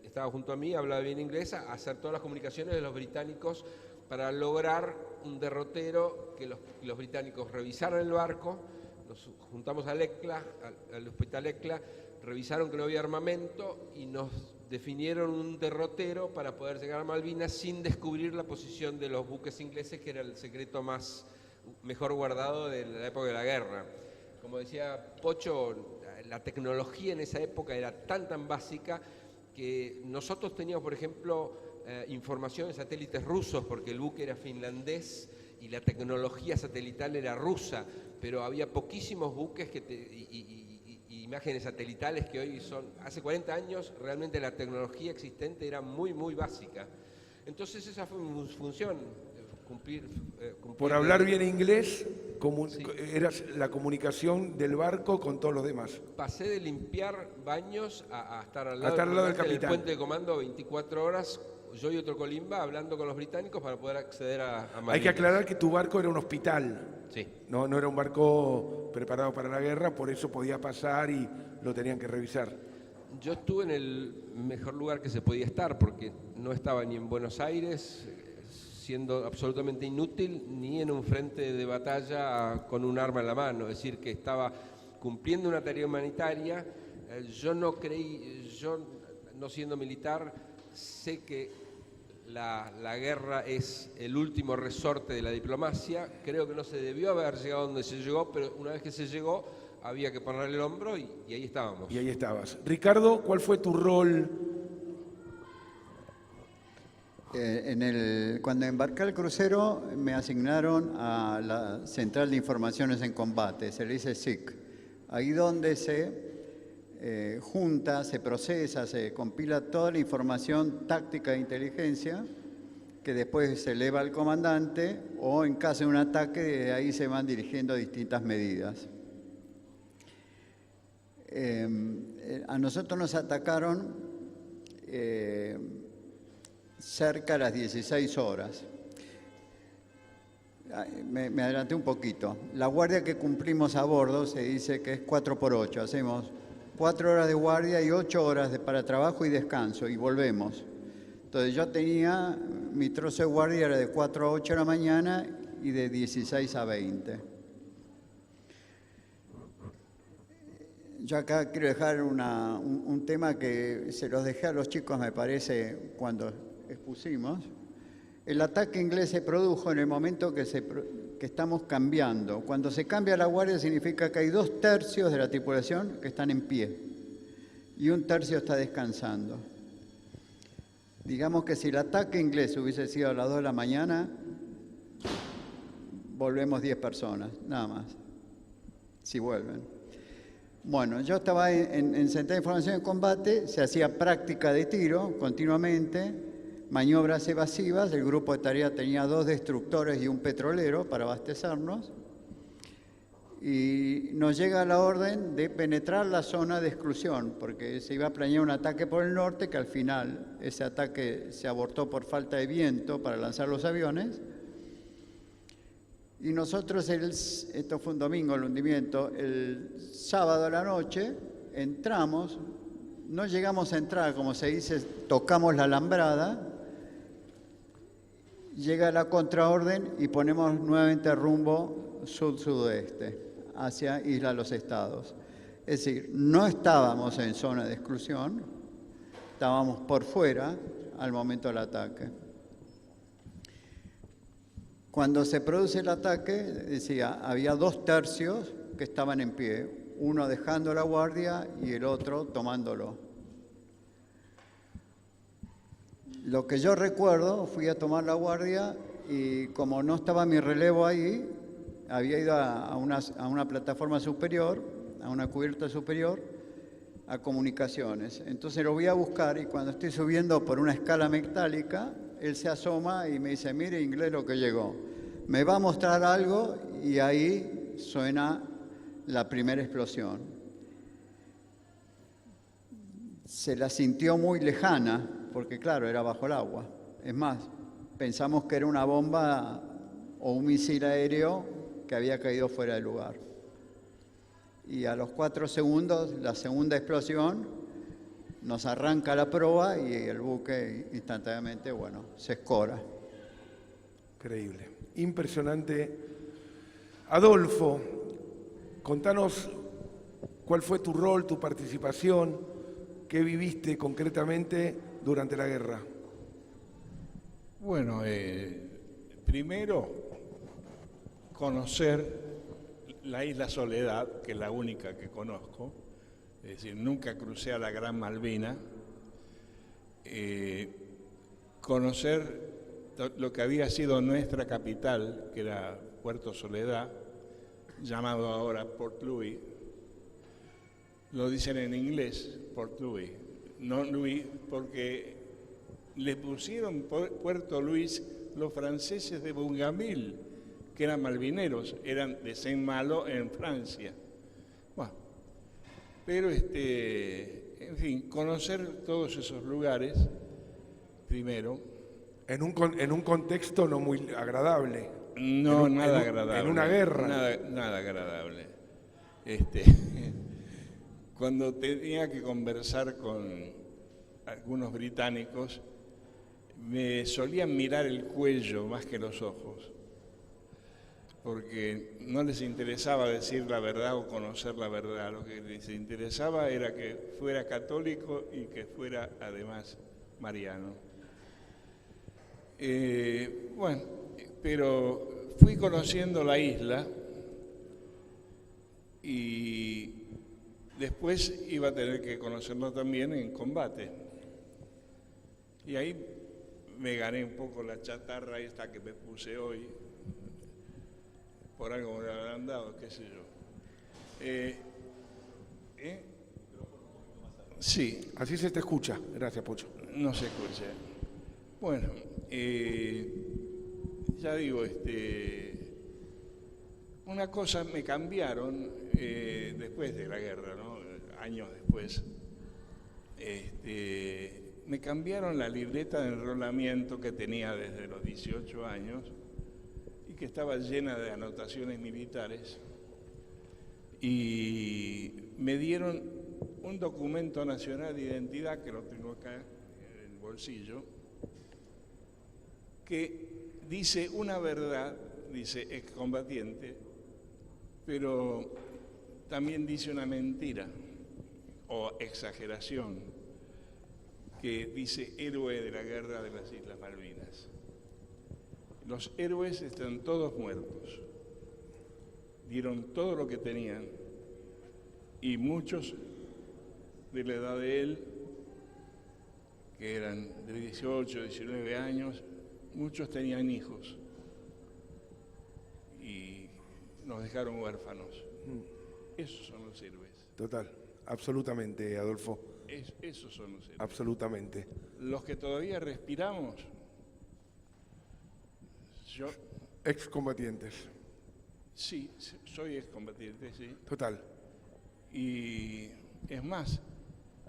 [SPEAKER 3] estaba junto a mí, hablaba bien inglés, a hacer todas las comunicaciones de los británicos para lograr un derrotero, que los británicos revisaran el barco. Nos juntamos al ECLA, al hospital ECLA, revisaron que no había armamento y nos definieron un derrotero para poder llegar a Malvinas sin descubrir la posición de los buques ingleses, que era el secreto mejor guardado de la época de la guerra. Como decía Pocho, la tecnología en esa época era tan básica que nosotros teníamos, por ejemplo, información de satélites rusos, porque el buque era finlandés y la tecnología satelital era rusa, pero había poquísimos buques y imágenes satelitales que hoy son. Hace 40 años realmente la tecnología existente era muy básica. Entonces esa fue mi función, cumplir
[SPEAKER 1] Por hablar bien inglés,
[SPEAKER 3] Sí.
[SPEAKER 1] era la comunicación del barco con todos los demás.
[SPEAKER 3] Pasé de limpiar baños a estar al lado,
[SPEAKER 1] estar al lado del
[SPEAKER 3] comandante en el
[SPEAKER 1] capitán.
[SPEAKER 3] puente de comando 24 horas, yo y otro colimba hablando con los británicos para poder acceder a Malvinas.
[SPEAKER 1] Hay que aclarar que tu barco era un hospital.
[SPEAKER 3] Sí.
[SPEAKER 1] No era un barco preparado para la guerra, por eso podía pasar y lo tenían que revisar.
[SPEAKER 3] Yo estuve en el mejor lugar que se podía estar, porque no estaba ni en Buenos Aires, siendo absolutamente inútil, ni en un frente de batalla con un arma en la mano. Es decir, que estaba cumpliendo una tarea humanitaria. Yo no siendo militar, sé que la guerra es el último resorte de la diplomacia. Creo que no se debió haber llegado donde se llegó, pero una vez que se llegó, había que ponerle el hombro y ahí estábamos.
[SPEAKER 1] Y ahí estabas. Ricardo, ¿cuál fue tu rol?
[SPEAKER 4] Cuando embarqué al crucero me asignaron a la Central de Informaciones en Combate, se le dice SIC, ahí donde se junta, se procesa, se compila toda la información táctica de inteligencia que después se eleva al comandante o en caso de un ataque de ahí se van dirigiendo distintas medidas. A nosotros nos atacaron cerca de las 16 horas. Me adelanté un poquito. La guardia que cumplimos a bordo se dice que es 4×8. Hacemos 4 horas de guardia y 8 horas para trabajo y descanso y volvemos. Entonces yo tenía, mi trozo de guardia era de 4 a 8 de la mañana y de 16 a 20. Yo acá quiero dejar un tema que se los dejé a los chicos, me parece, cuando expusimos. El ataque inglés se produjo en el momento que estamos cambiando. Cuando se cambia la guardia significa que hay 2/3 de la tripulación que están en pie y 1/3 está descansando. Digamos que si el ataque inglés hubiese sido a las 2 de la mañana, volvemos 10 personas, nada más, si vuelven. Bueno, yo estaba en Central de Información de Combate, se hacía práctica de tiro continuamente, maniobras evasivas, el grupo de tarea tenía 2 destructores y un petrolero para abastecernos, y nos llega la orden de penetrar la zona de exclusión, porque se iba a planear un ataque por el norte, que al final ese ataque se abortó por falta de viento para lanzar los aviones. Y nosotros, esto fue un domingo el hundimiento, el sábado a la noche entramos, no llegamos a entrar, como se dice, tocamos la alambrada, llega la contraorden y ponemos nuevamente rumbo sur-sudoeste, hacia Isla Los Estados. Es decir, no estábamos en zona de exclusión, estábamos por fuera al momento del ataque. Cuando se produce el ataque, decía, había 2/3 que estaban en pie, uno dejando la guardia y el otro tomándolo. Lo que yo recuerdo, fui a tomar la guardia y como no estaba mi relevo ahí, había ido a una plataforma superior, a una cubierta superior, a comunicaciones. Entonces lo voy a buscar y cuando estoy subiendo por una escala metálica, él se asoma y me dice, mire inglés lo que llegó. me va a mostrar algo y ahí suena la primera explosión. Se la sintió muy lejana, porque claro, era bajo el agua. Es más, pensamos que era una bomba o un misil aéreo que había caído fuera del lugar. Y a los 4 segundos, la segunda explosión, nos arranca la proa y el buque instantáneamente, bueno, se escora.
[SPEAKER 1] Increíble, impresionante. Adolfo, contanos cuál fue tu rol, tu participación, qué viviste concretamente durante la guerra.
[SPEAKER 2] Bueno, primero conocer la isla Soledad, que es la única que conozco, es decir, nunca crucé a la Gran Malvina, conocer lo que había sido nuestra capital, que era Puerto Soledad, llamado ahora Port Louis. Lo dicen en inglés, Port Louis, no Louis, porque le pusieron Puerto Luis los franceses de Bougainville, que eran malvineros, eran de Saint-Malo en Francia. Bueno, pero en fin, conocer todos esos lugares, primero.
[SPEAKER 1] En un contexto no muy agradable.
[SPEAKER 2] No, nada agradable.
[SPEAKER 1] En una guerra.
[SPEAKER 2] Nada agradable. Cuando tenía que conversar con algunos británicos, me solían mirar el cuello más que los ojos, porque no les interesaba decir la verdad o conocer la verdad. Lo que les interesaba era que fuera católico y que fuera además mariano. Bueno, pero fui conociendo la isla y después iba a tener que conocerlo también en combate. Y ahí me gané un poco la chatarra esta que me puse hoy. Por algo me lo habrán dado, qué sé yo. Sí.
[SPEAKER 1] Así se te escucha. Gracias, Pocho.
[SPEAKER 2] No se escucha. Bueno, ya digo, una cosa me cambiaron después de la guerra, ¿no? Años después. Me cambiaron la libreta de enrolamiento que tenía desde los 18 años y que estaba llena de anotaciones militares, y me dieron un documento nacional de identidad, que lo tengo acá en el bolsillo, que dice una verdad, dice excombatiente, pero también dice una mentira o exageración, que dice héroe de la guerra de las Islas Malvinas. Los héroes están todos muertos, dieron todo lo que tenían, y muchos de la edad de él, que eran de 18, 19 años, muchos tenían hijos y nos dejaron huérfanos. Esos son los héroes.
[SPEAKER 1] Total, absolutamente, Adolfo.
[SPEAKER 2] Esos son los héroes.
[SPEAKER 1] Absolutamente.
[SPEAKER 2] Los que todavía respiramos, yo
[SPEAKER 1] Excombatientes.
[SPEAKER 2] sí, soy excombatiente, sí.
[SPEAKER 1] Total.
[SPEAKER 2] Y es más,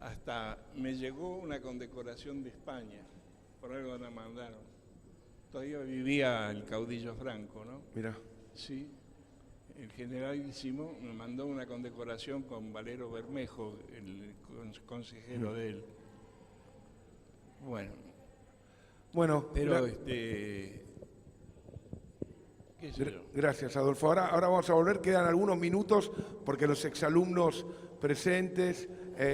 [SPEAKER 2] hasta me llegó una condecoración de España, por algo me mandaron. Todavía vivía el caudillo Franco, ¿no?
[SPEAKER 1] Mira.
[SPEAKER 2] Sí, el generalísimo me mandó una condecoración con Valero Bermejo, el consejero de él. Bueno, pero qué sé yo.
[SPEAKER 1] Gracias, Adolfo. Ahora vamos a volver, quedan algunos minutos porque los exalumnos presentes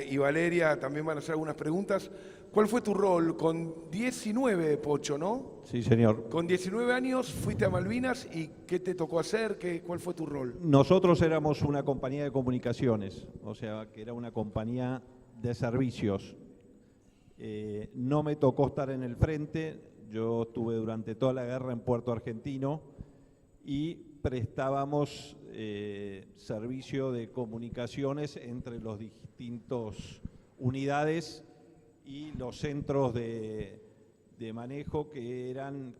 [SPEAKER 1] y Valeria también van a hacer algunas preguntas. ¿Cuál fue tu rol? Con 19, Pocho, ¿no?
[SPEAKER 5] Sí, señor.
[SPEAKER 1] Con 19 años fuiste a Malvinas y ¿qué te tocó hacer? ¿Cuál fue tu rol?
[SPEAKER 5] Nosotros éramos una compañía de comunicaciones, o sea, que era una compañía de servicios. No me tocó estar en el frente, yo estuve durante toda la guerra en Puerto Argentino y prestábamos servicio de comunicaciones entre los distintos unidades y los centros de de manejo que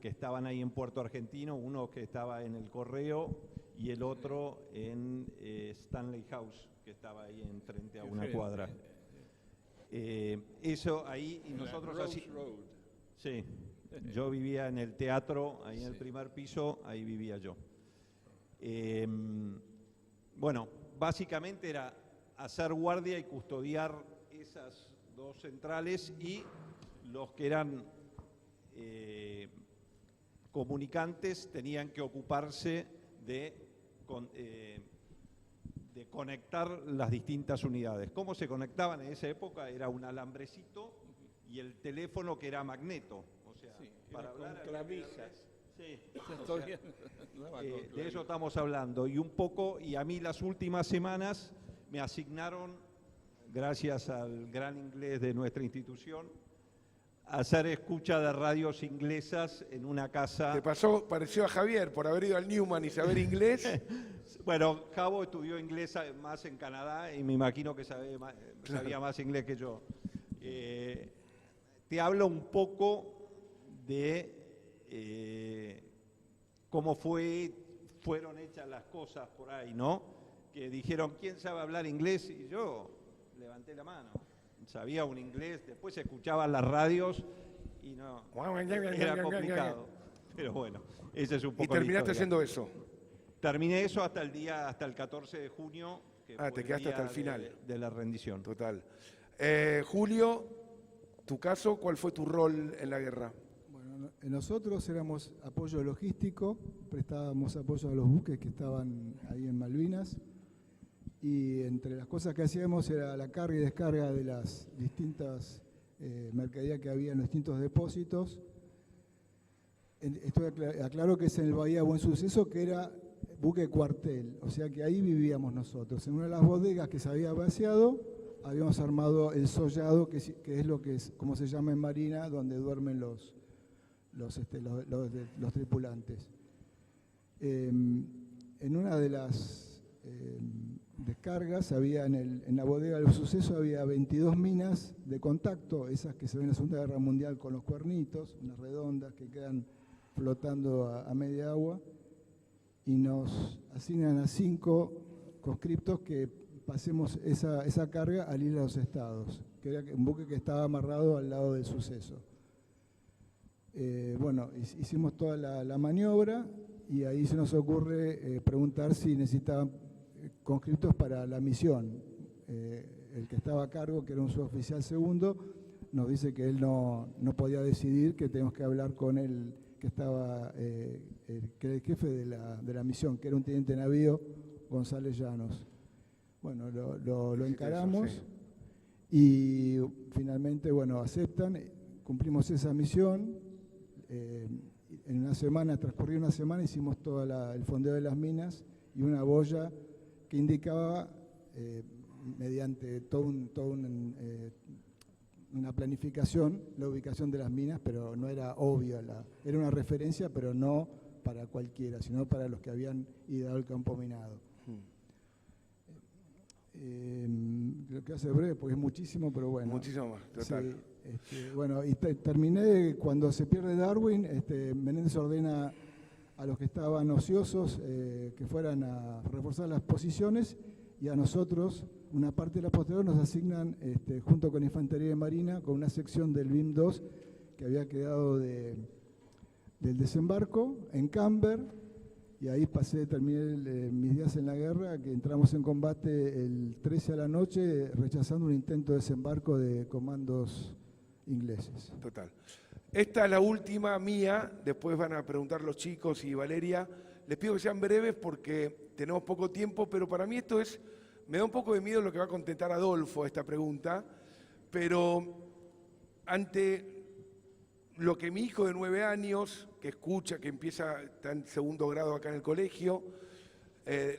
[SPEAKER 5] estaban ahí en Puerto Argentino, uno que estaba en el Correo y el otro en Stanley House, que estaba ahí frente a una cuadra. Eso ahí, y nosotros así... Sí, yo vivía en el teatro, ahí en el primer piso, ahí vivía yo. Bueno, básicamente era hacer guardia y custodiar esas dos centrales, y los que eran comunicantes tenían que ocuparse de conectar las distintas unidades. ¿Cómo se conectaban en esa época? Era un alambrecito y el teléfono que era magneto. O sea,
[SPEAKER 2] Sí,
[SPEAKER 5] para
[SPEAKER 2] con
[SPEAKER 5] hablar
[SPEAKER 2] clavijas.
[SPEAKER 5] Sí,
[SPEAKER 2] Estoy bien.
[SPEAKER 5] de eso estamos hablando. Y un poco, y a mí las últimas semanas me asignaron, gracias al gran inglés de nuestra institución, hacer escucha de radios inglesas en una casa.
[SPEAKER 1] ¿Te pasó, pareció a Javier, por haber ido al Newman y saber inglés?
[SPEAKER 5] Bueno, Javo estudió inglés más en Canadá y me imagino que sabía más inglés que yo. Te hablo un poco de cómo fueron hechas las cosas por ahí, ¿no? Que dijeron, ¿quién sabe hablar inglés? Y yo levanté la mano. Sabía un inglés, después se escuchaban las radios y no, era complicado. Pero bueno, ese es un poco.
[SPEAKER 1] Y terminaste haciendo eso.
[SPEAKER 5] Terminé eso hasta el 14 de junio. Que fue
[SPEAKER 1] te quedaste hasta el final.
[SPEAKER 5] De la rendición.
[SPEAKER 1] Total. Julio, tu caso, ¿cuál fue tu rol en la guerra?
[SPEAKER 6] Bueno, nosotros éramos apoyo logístico, prestábamos apoyo a los buques que estaban ahí en Malvinas, y entre las cosas que hacíamos era la carga y descarga de las distintas mercaderías que había en los distintos depósitos. Esto aclaro que es en el Bahía Buen Suceso, que era buque cuartel, o sea que ahí vivíamos nosotros. En una de las bodegas que se había vaciado, habíamos armado el sollado, que es lo que es, como se llama en Marina, donde duermen los tripulantes. En una de las descargas, había en la bodega del Suceso había 22 minas de contacto, esas que se ven en la Segunda Guerra Mundial con los cuernitos, unas redondas que quedan flotando a media agua, y nos asignan a 5 conscriptos que pasemos esa carga al ir a los estados, que era un buque que estaba amarrado al lado del Suceso. Bueno, hicimos toda la maniobra, y ahí se nos ocurre preguntar si necesitaban conscriptos para la misión. El que estaba a cargo, que era un suboficial segundo, nos dice que él no podía decidir, que tenemos que hablar con él, que estaba, que era el jefe de la misión, que era un teniente de navío, González Llanos. Bueno, lo encaramos y finalmente, bueno, aceptan, cumplimos esa misión. En una semana, transcurrió una semana, hicimos todo el fondeo de las minas y una boya que indicaba, mediante una planificación, la ubicación de las minas, pero no era obvia, era una referencia, pero no para cualquiera, sino para los que habían ido al campo minado. Lo que hace breve, porque es muchísimo, pero bueno.
[SPEAKER 1] Muchísimo más, total.
[SPEAKER 6] Sí, bueno, y terminé cuando se pierde Darwin. Menéndez ordena a los que estaban ociosos que fueran a reforzar las posiciones, y a nosotros, una parte de la posterior, nos asignan junto con Infantería de Marina, con una sección del BIM 2 que había quedado del desembarco en Camber, y ahí terminé mis días en la guerra, que entramos en combate el 13 a la noche, rechazando un intento de desembarco de comandos ingleses.
[SPEAKER 1] Total. Esta es la última mía, después van a preguntar los chicos y Valeria. Les pido que sean breves porque tenemos poco tiempo, pero para mí me da un poco de miedo lo que va a contestar Adolfo a esta pregunta, pero ante lo que mi hijo de 9 años, que escucha, que está en segundo grado acá en el colegio,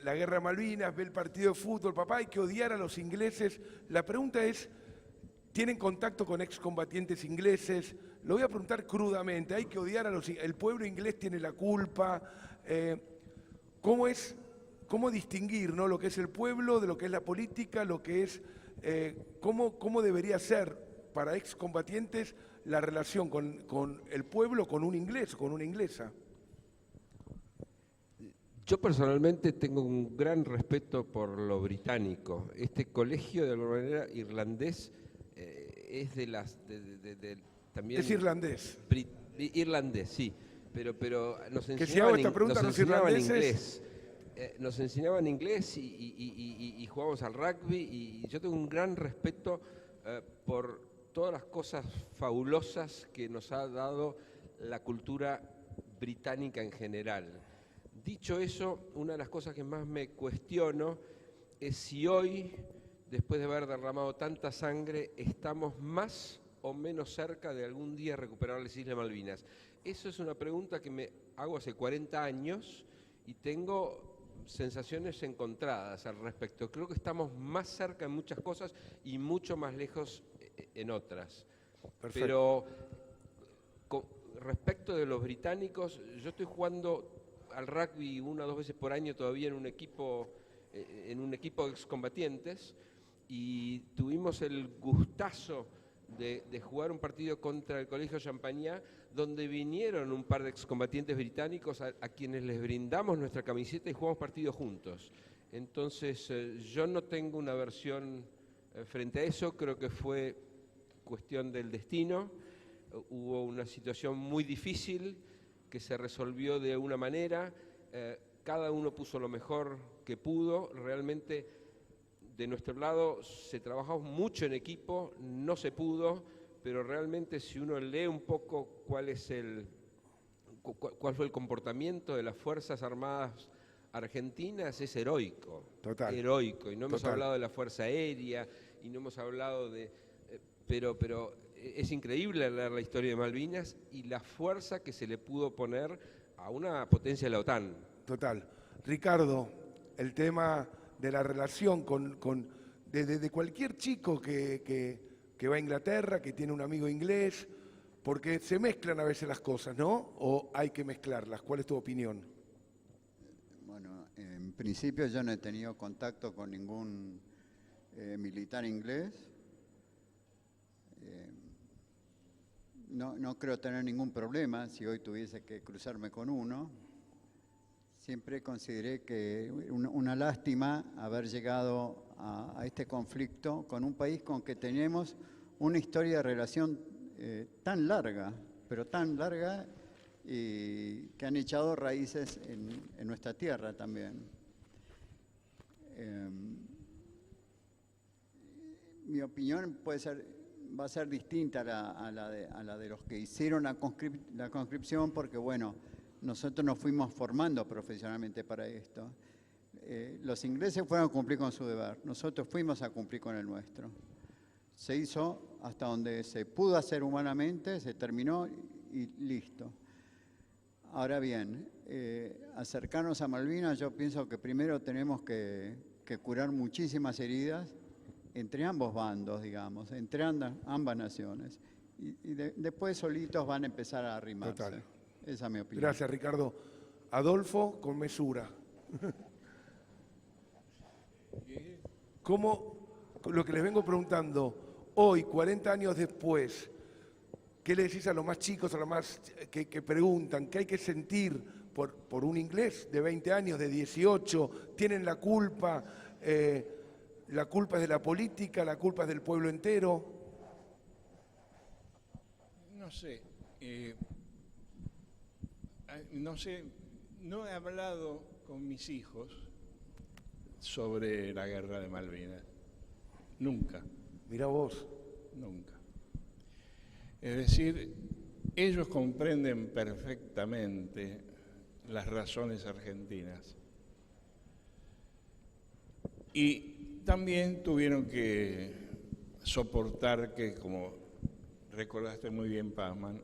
[SPEAKER 1] la guerra de Malvinas, ve el partido de fútbol, papá, hay que odiar a los ingleses. La pregunta es, ¿tienen contacto con excombatientes ingleses? Lo voy a preguntar crudamente, ¿hay que odiar a el pueblo inglés tiene la culpa? ¿Cómo distinguir, ¿no?, lo que es el pueblo de lo que es la política, lo que es, cómo debería ser para excombatientes la relación con el pueblo, con un inglés, con una inglesa?
[SPEAKER 3] Yo personalmente tengo un gran respeto por lo británico. Este colegio, de alguna manera, irlandés, es de las... también
[SPEAKER 1] Es irlandés.
[SPEAKER 3] Irlandés, sí. Pero nos
[SPEAKER 1] Que si hago
[SPEAKER 3] enseñaban,
[SPEAKER 1] esta pregunta a los irlandeses...
[SPEAKER 3] nos enseñaban inglés y jugábamos al rugby, y yo tengo un gran respeto por todas las cosas fabulosas que nos ha dado la cultura británica en general. Dicho eso, una de las cosas que más me cuestiono es si hoy, después de haber derramado tanta sangre, estamos más o menos cerca de algún día recuperar las Islas Malvinas. Eso es una pregunta que me hago hace 40 años y tengo sensaciones encontradas al respecto. Creo que estamos más cerca en muchas cosas y mucho más lejos en otras.
[SPEAKER 1] Perfecto.
[SPEAKER 3] Pero respecto de los británicos, yo estoy jugando al rugby 1 o 2 veces por año todavía en un equipo de excombatientes, y tuvimos el gustazo de jugar un partido contra el Colegio Champagnat, donde vinieron un par de excombatientes británicos a quienes les brindamos nuestra camiseta y jugamos partidos juntos. Entonces yo no tengo una versión frente a eso, creo que fue cuestión del destino. Hubo una situación muy difícil que se resolvió de una manera, cada uno puso lo mejor que pudo. Realmente de nuestro lado se trabajó mucho en equipo, no se pudo, pero realmente si uno lee un poco cuál fue el comportamiento de las Fuerzas Armadas argentinas, es heroico.
[SPEAKER 1] Total.
[SPEAKER 3] Heroico, y no hemos
[SPEAKER 1] Total.
[SPEAKER 3] hablado de la Fuerza Aérea, y no hemos hablado de... pero es increíble leer la historia de Malvinas y la fuerza que se le pudo poner a una potencia de la OTAN.
[SPEAKER 1] Total. Ricardo, el tema de la relación de cualquier chico que va a Inglaterra, que tiene un amigo inglés, porque se mezclan a veces las cosas, ¿no? ¿O hay que mezclarlas? ¿Cuál es tu opinión?
[SPEAKER 4] Bueno, en principio yo no he tenido contacto con ningún militar inglés. No creo tener ningún problema si hoy tuviese que cruzarme con uno. Siempre consideré que una lástima haber llegado a este conflicto con un país con que tenemos una historia de relación tan larga, pero tan larga, y que han echado raíces en nuestra tierra también. Mi opinión va a ser distinta a la de los que hicieron la conscripción, porque bueno, nosotros nos fuimos formando profesionalmente para esto. Los ingleses fueron a cumplir con su deber, nosotros fuimos a cumplir con el nuestro. Se hizo hasta donde se pudo hacer humanamente, se terminó y listo. Ahora bien, acercarnos a Malvinas, yo pienso que primero tenemos que curar muchísimas heridas entre ambos bandos, digamos, entre ambas naciones. Y después solitos van a empezar a arrimarse.
[SPEAKER 1] Total.
[SPEAKER 4] Esa es mi opinión.
[SPEAKER 1] Gracias, Ricardo. Adolfo, con mesura. ¿Cómo, lo que les vengo preguntando, hoy, 40 años después, qué le decís a los más chicos, a los más que preguntan, qué hay que sentir por un inglés de 20 años, de 18, tienen la culpa es de la política, la culpa es del pueblo entero?
[SPEAKER 2] No sé, no he hablado con mis hijos sobre la guerra de Malvinas, nunca.
[SPEAKER 1] Mirá vos.
[SPEAKER 2] Nunca. Es decir, ellos comprenden perfectamente las razones argentinas. Y también tuvieron que soportar que, como recordaste muy bien, Pazman,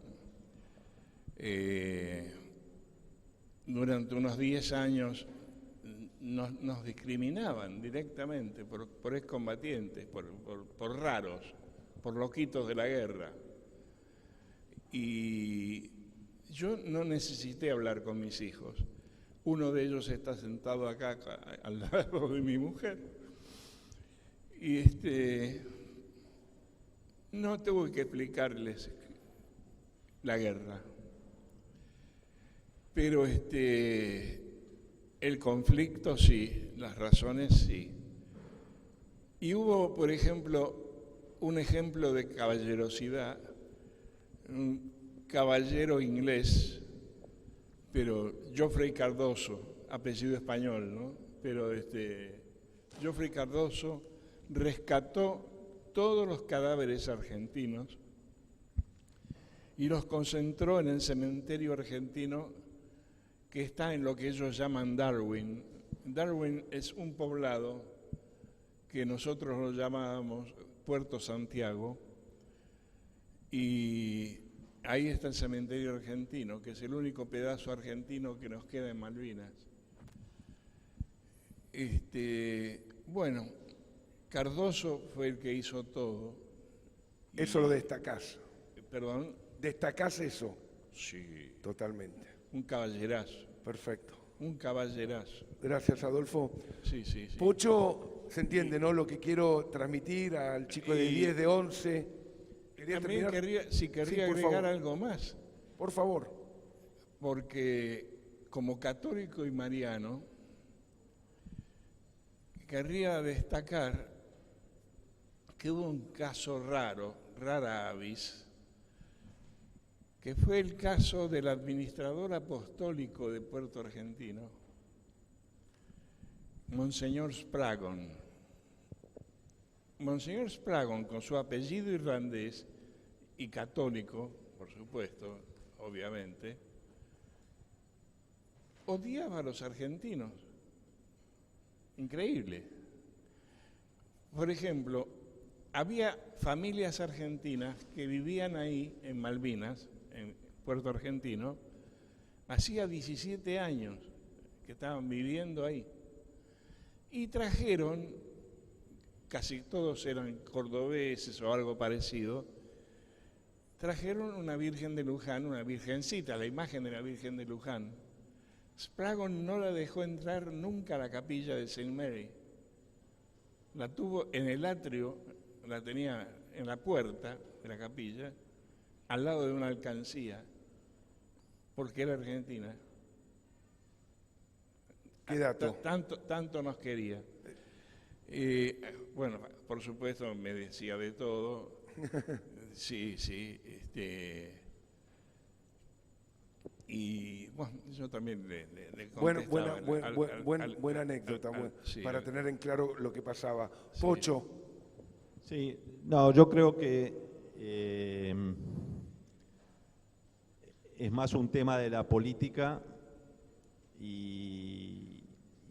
[SPEAKER 2] durante unos 10 años nos discriminaban directamente por excombatientes, por raros, por loquitos de la guerra. Y yo no necesité hablar con mis hijos. Uno de ellos está sentado acá al lado de mi mujer. Y no tuve que explicarles la guerra. Pero el conflicto sí, las razones sí. Y hubo, por ejemplo, un ejemplo de caballerosidad, un caballero inglés, pero Geoffrey Cardoso, apellido español, ¿no? Pero Geoffrey Cardoso rescató todos los cadáveres argentinos y los concentró en el cementerio argentino que está en lo que ellos llaman Darwin. Darwin es un poblado que nosotros lo llamábamos Puerto Santiago, y ahí está el cementerio argentino, que es el único pedazo argentino que nos queda en Malvinas. Bueno, Cardoso fue el que hizo todo.
[SPEAKER 1] Eso lo destacás.
[SPEAKER 2] ¿Perdón?
[SPEAKER 1] ¿Destacás eso?
[SPEAKER 2] Sí.
[SPEAKER 1] Totalmente.
[SPEAKER 2] Un caballerazo.
[SPEAKER 1] Perfecto.
[SPEAKER 2] Un caballerazo.
[SPEAKER 1] Gracias, Adolfo.
[SPEAKER 2] Sí, sí, sí.
[SPEAKER 1] Pocho, se entiende, ¿no? Lo que quiero transmitir al chico de 10, de 11. ¿Querías
[SPEAKER 2] También
[SPEAKER 1] terminar?
[SPEAKER 2] querría
[SPEAKER 1] Sí, por
[SPEAKER 2] agregar
[SPEAKER 1] favor.
[SPEAKER 2] algo más,
[SPEAKER 1] Por favor.
[SPEAKER 2] porque como católico y mariano, querría destacar que hubo un caso raro, rara avis, que fue el caso del administrador apostólico de Puerto Argentino, Monseñor Spragon. Monseñor Spragon, con su apellido irlandés y católico, por supuesto, obviamente, odiaba a los argentinos. Increíble. Por ejemplo, había familias argentinas que vivían ahí, en Malvinas, en Puerto Argentino, hacía 17 años que estaban viviendo ahí. Y trajeron, casi todos eran cordobeses o algo parecido, trajeron una Virgen de Luján, una virgencita, la imagen de la Virgen de Luján. Spragon no la dejó entrar nunca a la capilla de Saint Mary. La tuvo en el atrio, la tenía en la puerta de la capilla, al lado de una alcancía, porque era argentina.
[SPEAKER 1] ¿Qué dato?
[SPEAKER 2] Tanto nos quería. Bueno, por supuesto me decía de todo. Sí, sí. Y bueno, yo también le contestaba.
[SPEAKER 1] Buena anécdota,
[SPEAKER 2] sí,
[SPEAKER 1] para tener en claro lo que pasaba. Pocho.
[SPEAKER 5] Sí, no, yo creo que es más un tema de la política y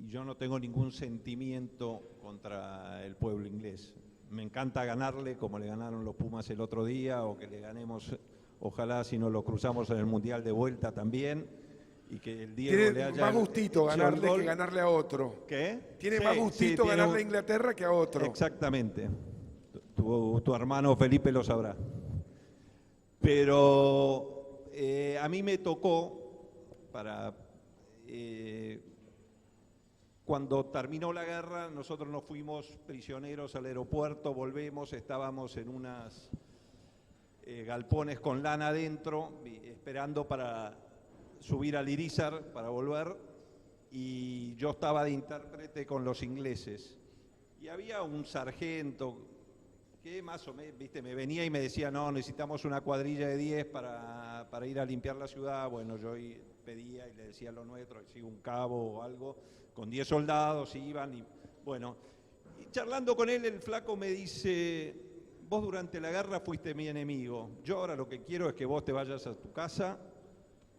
[SPEAKER 5] yo no tengo ningún sentimiento contra el pueblo inglés. Me encanta ganarle como le ganaron los Pumas el otro día o que le ganemos, ojalá si nos lo cruzamos en el Mundial de vuelta también y que el Diego le
[SPEAKER 1] Tiene
[SPEAKER 5] haya
[SPEAKER 1] más gustito
[SPEAKER 5] hecho el
[SPEAKER 1] ganarle
[SPEAKER 5] gol.
[SPEAKER 1] que ganarle a otro.
[SPEAKER 5] ¿Qué?
[SPEAKER 1] Tiene
[SPEAKER 5] Sí,
[SPEAKER 1] más gustito
[SPEAKER 5] sí, tiene
[SPEAKER 1] ganarle a Inglaterra que a otro.
[SPEAKER 5] Exactamente. Tu hermano Felipe lo sabrá. Pero a mí me tocó, cuando terminó la guerra, nosotros nos fuimos prisioneros al aeropuerto, volvemos, estábamos en unas galpones con lana adentro, esperando para subir al Irizar, para volver, y yo estaba de intérprete con los ingleses. Y había un sargento que más o menos, viste, me venía y me decía, no, necesitamos una cuadrilla de 10 para ir a limpiar la ciudad. Bueno, yo pedía y le decía lo nuestro, decía un cabo o algo, con 10 soldados iban y bueno. Y charlando con él, el flaco me dice, vos durante la guerra fuiste mi enemigo, yo ahora lo que quiero es que vos te vayas a tu casa,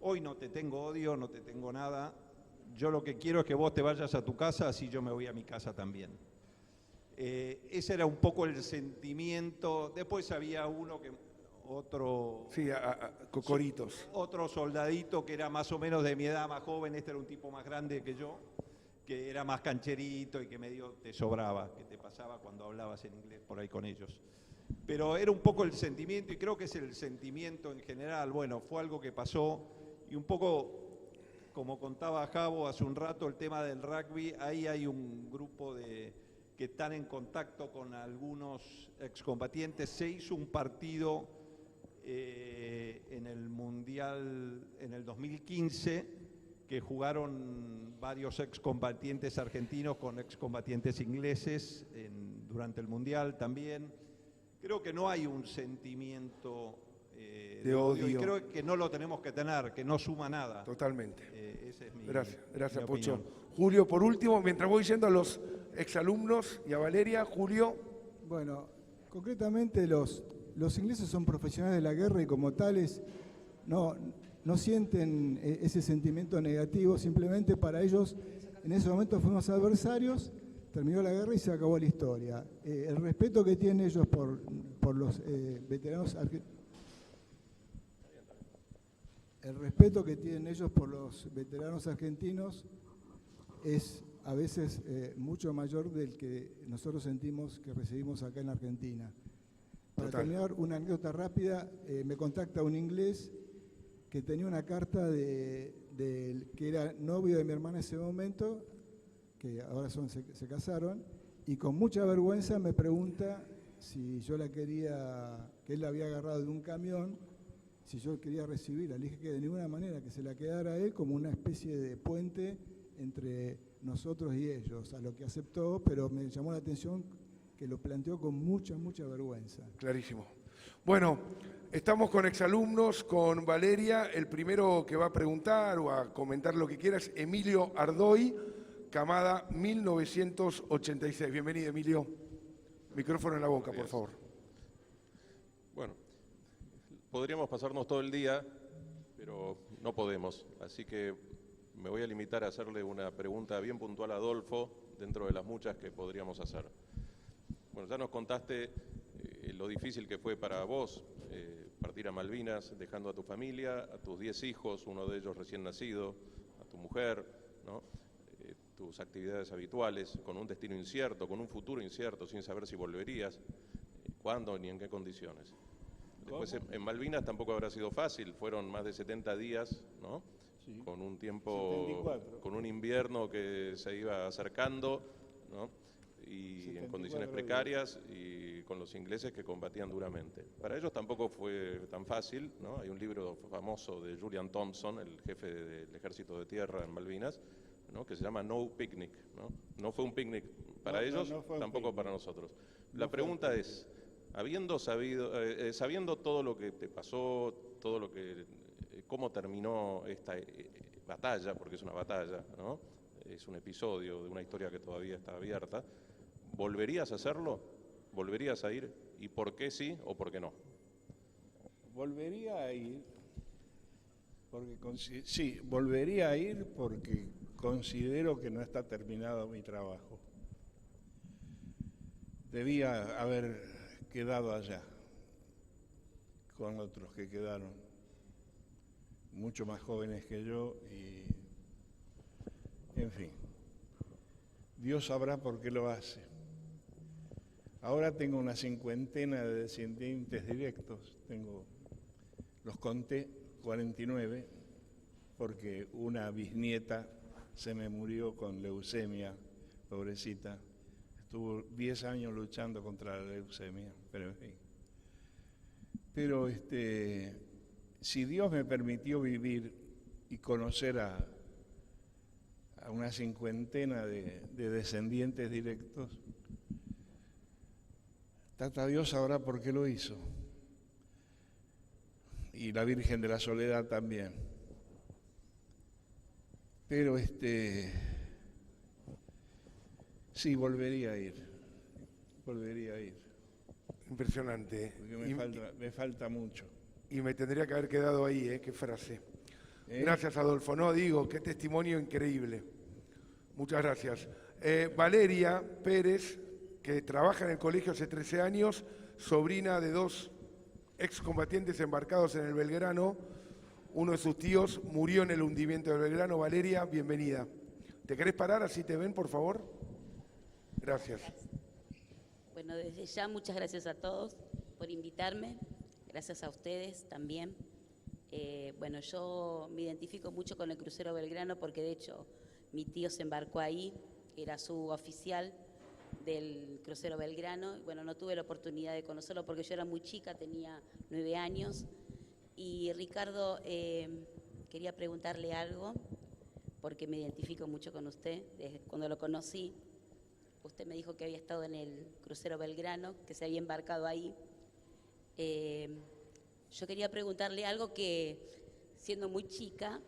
[SPEAKER 5] hoy no te tengo odio, no te tengo nada, yo lo que quiero es que vos te vayas a tu casa, así yo me voy a mi casa también. Ese era un poco el sentimiento. Después había otro...
[SPEAKER 1] Sí, Cocoritos.
[SPEAKER 5] Otro soldadito que era más o menos de mi edad, más joven, este era un tipo más grande que yo, que era más cancherito y que medio te sobraba, que te pasaba cuando hablabas en inglés por ahí con ellos. Pero era un poco el sentimiento, y creo que es el sentimiento en general. Bueno, fue algo que pasó, y un poco, como contaba Javo hace un rato, el tema del rugby, ahí hay un grupo que están en contacto con algunos excombatientes. Se hizo un partido en el Mundial, en el 2015, que jugaron varios excombatientes argentinos con excombatientes ingleses durante el Mundial también. Creo que no hay un sentimiento de odio y creo que no lo tenemos que tener, que no suma nada.
[SPEAKER 1] Totalmente.
[SPEAKER 5] Ese es
[SPEAKER 1] Gracias,
[SPEAKER 5] mi
[SPEAKER 1] Pocho.
[SPEAKER 5] opinión.
[SPEAKER 1] Julio, por último, mientras voy yendo a los exalumnos y a Valeria, Julio.
[SPEAKER 6] Bueno, concretamente los ingleses son profesionales de la guerra y como tales no sienten ese sentimiento negativo, simplemente para ellos en ese momento fuimos adversarios, terminó la guerra y se acabó la historia. El respeto que tienen ellos por los veteranos argentinos. El respeto que tienen ellos por los veteranos argentinos es a veces mucho mayor del que nosotros sentimos que recibimos acá en Argentina. Para terminar, una anécdota rápida, me contacta un inglés que tenía una carta que era novio de mi hermana en ese momento, que ahora se casaron, y con mucha vergüenza me pregunta si yo la quería, que él la había agarrado de un camión, si yo quería recibirla. Le dije que de ninguna manera, que se la quedara él como una especie de puente entre nosotros y ellos, a lo que aceptó, pero me llamó la atención que lo planteó con mucha vergüenza.
[SPEAKER 1] Clarísimo. Bueno, estamos con exalumnos, con Valeria. El primero que va a preguntar o a comentar lo que quiera es Emilio Ardoy, camada 1986. Bienvenido, Emilio. Micrófono en la boca, por favor.
[SPEAKER 7] Bueno, podríamos pasarnos todo el día, pero no podemos. Así que me voy a limitar a hacerle una pregunta bien puntual a Adolfo, dentro de las muchas que podríamos hacer. Bueno, ya nos contaste lo difícil que fue para vos partir a Malvinas, dejando a tu familia, a tus 10 hijos, uno de ellos recién nacido, a tu mujer, ¿no? Tus actividades habituales, con un destino incierto, con un futuro incierto, sin saber si volverías, cuándo ni en qué condiciones. Después en Malvinas tampoco habrá sido fácil, fueron más de 70 días, ¿no? Sí. Con un tiempo, 74. Con un invierno que se iba acercando, ¿no? Y en condiciones precarias y con los ingleses que combatían duramente. Para ellos tampoco fue tan fácil, ¿no? Hay un libro famoso de Julian Thompson, el jefe del ejército de tierra en Malvinas, ¿no? Que se llama No Picnic, ¿no? No fue un picnic para ellos, tampoco para nosotros. La pregunta es, sabiendo todo lo que te pasó, todo lo que, cómo terminó esta batalla, porque es una batalla, ¿no? Es un episodio de una historia que todavía está abierta, ¿volverías a hacerlo? ¿Volverías a ir? ¿Y por qué sí o por qué no?
[SPEAKER 2] Volvería a ir, volvería a ir porque considero que no está terminado mi trabajo. Debía haber quedado allá, con otros que quedaron mucho más jóvenes que yo y, en fin, Dios sabrá por qué lo hace. Ahora tengo una 50 de descendientes directos, los conté 49, porque una bisnieta se me murió con leucemia, pobrecita. Estuvo 10 años luchando contra la leucemia, pero en fin. Pero si Dios me permitió vivir y conocer a una 50 de descendientes directos, Tata Dios sabrá por qué lo hizo. Y la Virgen de la Soledad también. Pero sí, volvería a ir.
[SPEAKER 1] Impresionante.
[SPEAKER 2] Porque me falta mucho.
[SPEAKER 1] Y me tendría que haber quedado ahí, qué frase. Gracias, Adolfo. No, digo, qué testimonio increíble. Muchas gracias. Valeria Pérez, que trabaja en el colegio hace 13 años, sobrina de 2 excombatientes embarcados en el Belgrano. Uno de sus tíos murió en el hundimiento del Belgrano. Valeria, bienvenida. ¿Te querés parar así te ven, por favor? Gracias.
[SPEAKER 8] Bueno, desde ya muchas gracias a todos por invitarme. Gracias a ustedes también. Bueno, yo me identifico mucho con el crucero Belgrano porque de hecho mi tío se embarcó ahí, era su oficial del crucero Belgrano. Bueno, no tuve la oportunidad de conocerlo porque yo era muy chica, tenía 9 años. Y Ricardo, quería preguntarle algo, porque me identifico mucho con usted. Desde cuando lo conocí, usted me dijo que había estado en el crucero Belgrano, que se había embarcado ahí. Yo quería preguntarle algo que, siendo muy chica,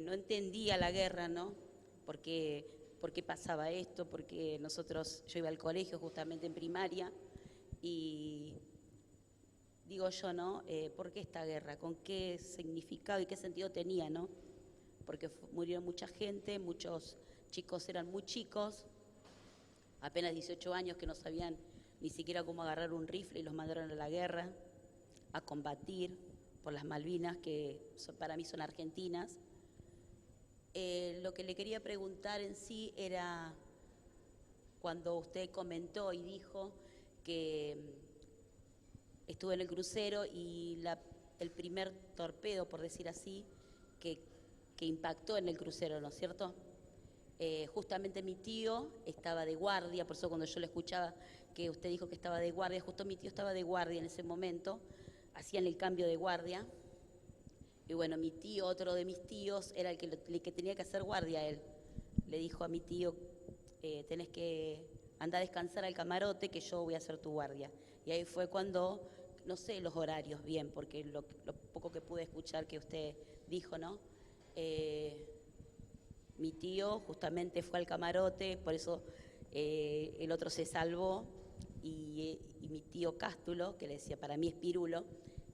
[SPEAKER 8] no entendía la guerra, ¿no? ¿Por qué pasaba esto? Porque yo iba al colegio justamente en primaria y digo yo, ¿no? ¿Por qué esta guerra? ¿Con qué significado y qué sentido tenía, no? Porque murió mucha gente, muchos chicos eran muy chicos, apenas 18 años, que no sabían ni siquiera cómo agarrar un rifle y los mandaron a la guerra, a combatir por las Malvinas, que para mí son argentinas. Lo que le quería preguntar en sí era cuando usted comentó y dijo que estuvo en el crucero y el primer torpedo, por decir así, que impactó en el crucero, ¿no es cierto? Justamente mi tío estaba de guardia, por eso cuando yo le escuchaba que usted dijo que estaba de guardia, justo mi tío estaba de guardia en ese momento, hacían el cambio de guardia. Y bueno, mi tío, otro de mis tíos, era el que tenía que hacer guardia. Él le dijo a mi tío, tenés que andar a descansar al camarote, que yo voy a hacer tu guardia. Y ahí fue cuando, no sé los horarios bien, porque lo poco que pude escuchar que usted dijo, ¿no? Mi tío justamente fue al camarote, por eso el otro se salvó, y mi tío Cástulo, que le decía para mí es Pirulo,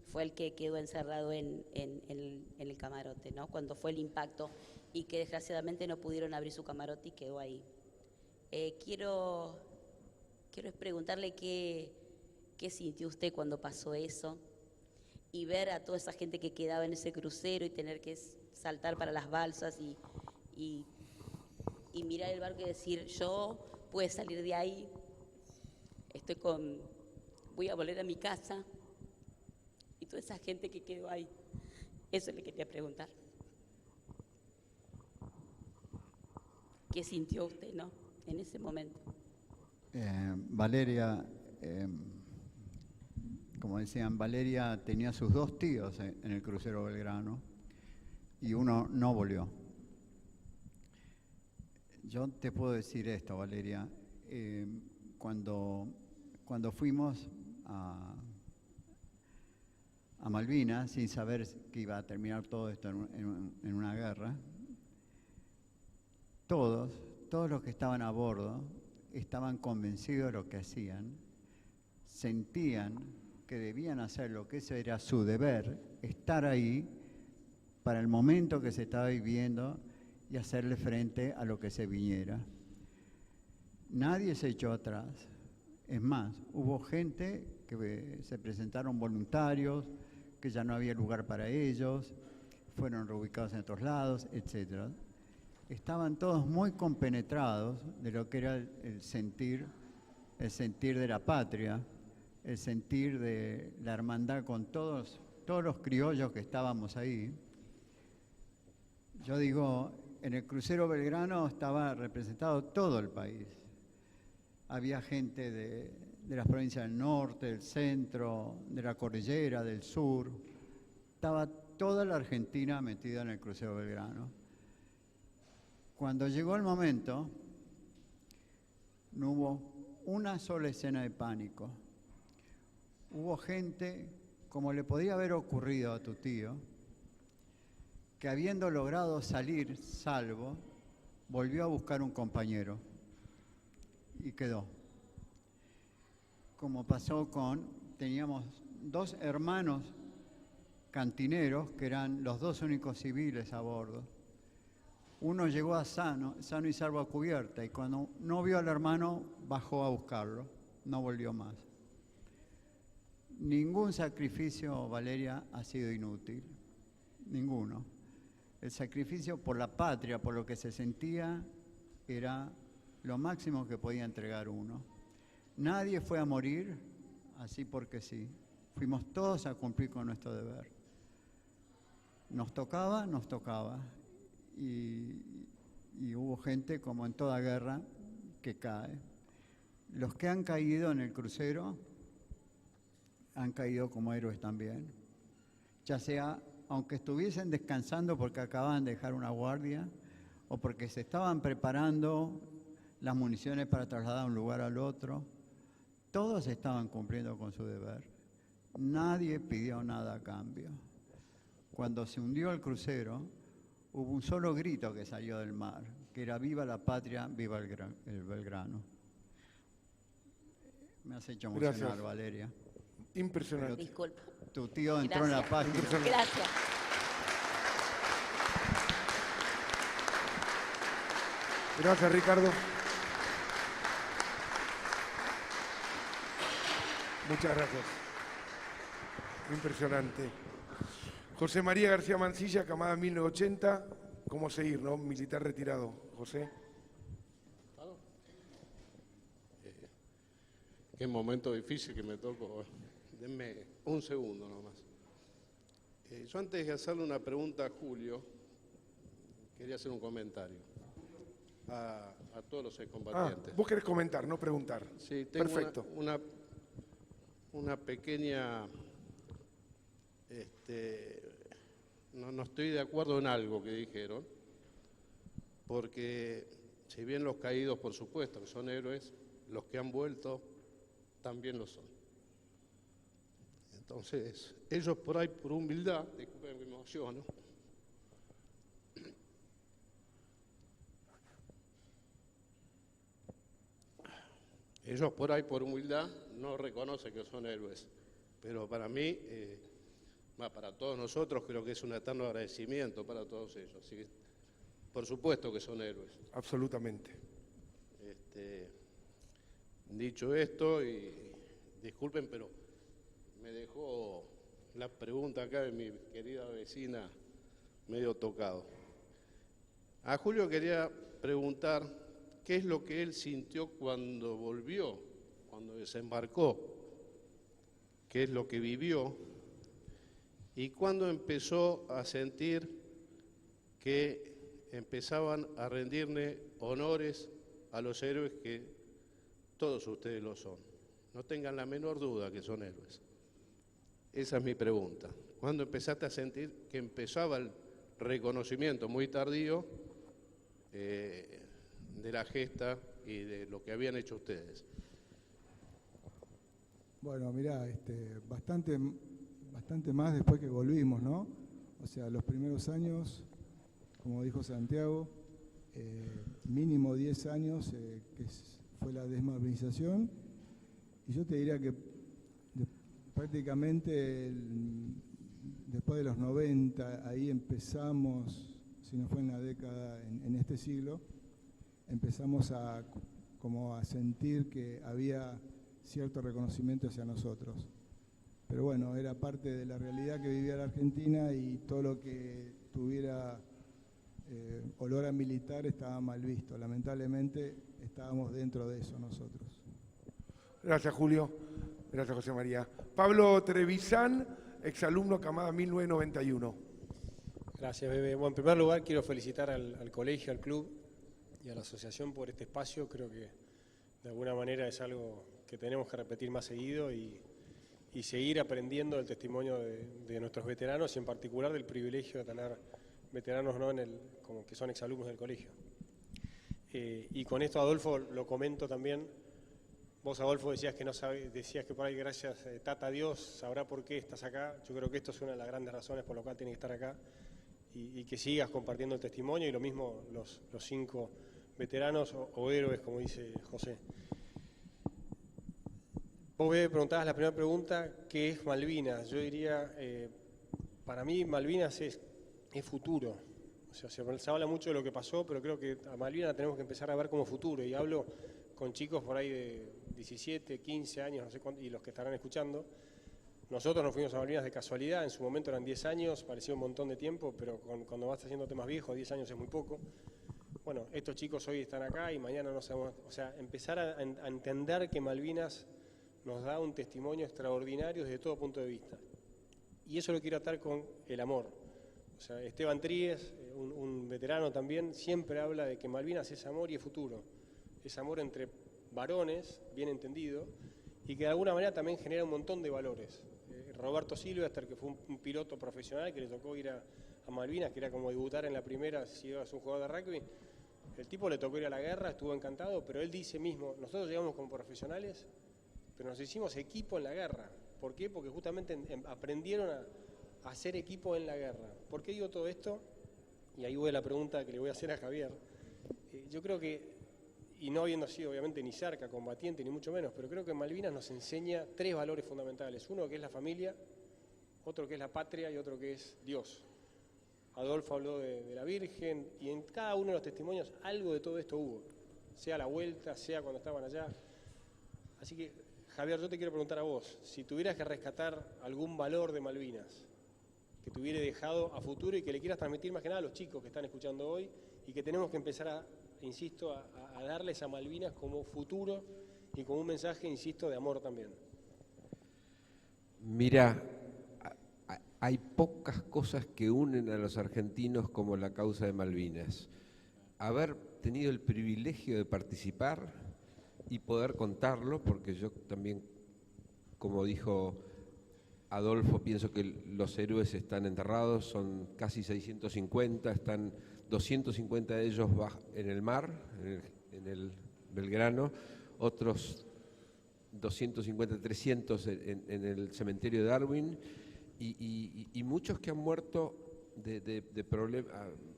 [SPEAKER 8] fue el que quedó encerrado en el camarote, ¿no? Cuando fue el impacto y que desgraciadamente no pudieron abrir su camarote y quedó ahí. Quiero preguntarle qué sintió usted cuando pasó eso y ver a toda esa gente que quedaba en ese crucero y tener que saltar para las balsas y mirar el barco y decir, yo puedo salir de ahí, voy a volver a mi casa. Y toda esa gente que quedó ahí. Eso le quería preguntar. ¿Qué sintió usted, no? En ese momento.
[SPEAKER 4] Valeria, como decían, Valeria tenía sus 2 tíos en el crucero Belgrano y uno no volvió. Yo te puedo decir esto, Valeria. Cuando fuimos a Malvinas, sin saber que iba a terminar todo esto en una guerra, todos los que estaban a bordo estaban convencidos de lo que hacían, sentían que debían hacer lo que ese era su deber, estar ahí para el momento que se estaba viviendo y hacerle frente a lo que se viniera. Nadie se echó atrás. Es más, hubo gente que se presentaron voluntarios, que ya no había lugar para ellos, fueron reubicados en otros lados, etc. Estaban todos muy compenetrados de lo que era el sentir de la patria, el sentir de la hermandad con todos los criollos que estábamos ahí. Yo digo, en el crucero Belgrano estaba representado todo el país. Había gente de las provincias del norte, del centro, de la cordillera, del sur. Estaba toda la Argentina metida en el crucero Belgrano. Cuando llegó el momento, no hubo una sola escena de pánico. Hubo gente, como le podía haber ocurrido a tu tío, que habiendo logrado salir salvo, volvió a buscar un compañero y quedó. Como pasó teníamos 2 hermanos cantineros que eran los 2 únicos civiles a bordo. Uno llegó sano y salvo a cubierta, y cuando no vio al hermano bajó a buscarlo, no volvió más. Ningún sacrificio, Valeria, ha sido inútil, ninguno. El sacrificio por la patria, por lo que se sentía, era lo máximo que podía entregar uno. Nadie fue a morir así porque sí. Fuimos todos a cumplir con nuestro deber. Nos tocaba. Y hubo gente, como en toda guerra, que cae. Los que han caído en el crucero han caído como héroes también, ya sea aunque estuviesen descansando porque acababan de dejar una guardia o porque se estaban preparando las municiones para trasladar de un lugar al otro. Todos estaban cumpliendo con su deber. Nadie pidió nada a cambio. Cuando se hundió el crucero, hubo un solo grito que salió del mar, que era "viva la patria, viva el Belgrano". Me has hecho emocionar,
[SPEAKER 1] Gracias.
[SPEAKER 4] Valeria.
[SPEAKER 1] Impresionante.
[SPEAKER 8] Disculpa.
[SPEAKER 4] Tu tío entró en la
[SPEAKER 8] Gracias.
[SPEAKER 4] página.
[SPEAKER 8] Gracias.
[SPEAKER 1] Gracias, Ricardo. Muchas gracias. Impresionante. José María García Mansilla, camada 1980. ¿Cómo seguir, no? Militar retirado. José.
[SPEAKER 9] Qué momento difícil que me tocó. Denme un segundo nomás. Yo antes de hacerle una pregunta a Julio, quería hacer un comentario a todos los excombatientes.
[SPEAKER 1] Vos querés comentar, no preguntar.
[SPEAKER 9] Sí, tengo
[SPEAKER 1] Perfecto.
[SPEAKER 9] una pequeña... no estoy de acuerdo en algo que dijeron, porque si bien los caídos, por supuesto, que son héroes, los que han vuelto también lo son. Entonces, ellos por ahí, por humildad, disculpen que me emociono, ellos por ahí, por humildad, no reconocen que son héroes. Pero para mí, para todos nosotros, creo que es un eterno agradecimiento para todos ellos. Así que, por supuesto que son héroes.
[SPEAKER 1] Absolutamente.
[SPEAKER 9] Dicho esto, y disculpen, pero me dejó la pregunta acá de mi querida vecina medio tocado. A Julio quería preguntar qué es lo que él sintió cuando volvió, cuando desembarcó, qué es lo que vivió y cuándo empezó a sentir que empezaban a rendirle honores a los héroes que todos ustedes lo son. No tengan la menor duda que son héroes. Esa es mi pregunta. ¿Cuándo empezaste a sentir que empezaba el reconocimiento muy tardío de la gesta y de lo que habían hecho ustedes?
[SPEAKER 6] Bueno, mirá, bastante más después que volvimos, ¿no? O sea, los primeros años, como dijo Santiago, mínimo 10 años fue la desmovilización, y yo te diría que prácticamente después de los 90, ahí empezamos, si no fue en la década, en este siglo, empezamos como a sentir que había cierto reconocimiento hacia nosotros. Pero bueno, era parte de la realidad que vivía la Argentina, y todo lo que tuviera olor a militar estaba mal visto. Lamentablemente estábamos dentro de eso nosotros.
[SPEAKER 1] Gracias, Julio. Gracias, José María. Pablo Trevisan, exalumno camada 1991.
[SPEAKER 10] Gracias, Bebe. Bueno, en primer lugar quiero felicitar al colegio, al club y a la asociación por este espacio. Creo que de alguna manera es algo que tenemos que repetir más seguido y seguir aprendiendo del testimonio de nuestros veteranos, y en particular del privilegio de tener veteranos, ¿no?, como que son exalumnos del colegio. Y con esto, Adolfo, lo comento también. Vos, Adolfo, decías que por ahí, gracias, Tata Dios, sabrá por qué estás acá. Yo creo que esto es una de las grandes razones por las cuales tienes que estar acá, y que sigas compartiendo el testimonio, y lo mismo los 5 veteranos o héroes, como dice José. Vos me preguntabas la primera pregunta, ¿qué es Malvinas? Yo diría, para mí Malvinas es futuro. O sea, se habla mucho de lo que pasó, pero creo que a Malvinas la tenemos que empezar a ver como futuro. Y hablo con chicos por ahí de 17, 15 años, no sé cuánto, y los que estarán escuchando. Nosotros nos fuimos a Malvinas de casualidad, en su momento eran 10 años, parecía un montón de tiempo, pero cuando vas haciéndote más viejo, 10 años es muy poco. Bueno, estos chicos hoy están acá y mañana no sabemos. O sea, empezar a entender que Malvinas nos da un testimonio extraordinario desde todo punto de vista. Y eso lo quiero atar con el amor. O sea, Esteban Tríez, un veterano también, siempre habla de que Malvinas es amor y es futuro. es amor entre varones, bien entendido, y que de alguna manera también genera un montón de valores. Roberto Silvester, que fue un piloto profesional que le tocó ir a Malvinas, que era como debutar en la primera si ibas a un jugador de rugby, el tipo le tocó ir a la guerra, estuvo encantado, pero él dice mismo, nosotros llegamos como profesionales, pero nos hicimos equipo en la guerra. ¿Por qué? Porque justamente aprendieron a hacer equipo en la guerra. ¿Por qué digo todo esto? Y ahí voy a la pregunta que le voy a hacer a Javier. Yo creo que, y no habiendo sido obviamente ni cerca, combatiente, ni mucho menos, pero creo que Malvinas nos enseña 3 valores fundamentales. Uno que es la familia, otro que es la patria y otro que es Dios. Adolfo habló de la Virgen y en cada uno de los testimonios algo de todo esto hubo. Sea la vuelta, sea cuando estaban allá. Así que, Javier, yo te quiero preguntar a vos, si tuvieras que rescatar algún valor de Malvinas que te hubiera dejado a futuro y que le quieras transmitir más que nada a los chicos que están escuchando hoy y que tenemos que empezar insisto, a darles a Malvinas como futuro y como un mensaje, insisto, de amor también.
[SPEAKER 3] Mira, hay pocas cosas que unen a los argentinos como la causa de Malvinas. Haber tenido el privilegio de participar y poder contarlo, porque yo también, como dijo Adolfo, pienso que los héroes están enterrados, son casi 650, están 250 de ellos en el mar, en el Belgrano, otros 250, 300 en el cementerio de Darwin, y muchos que han muerto de problemas.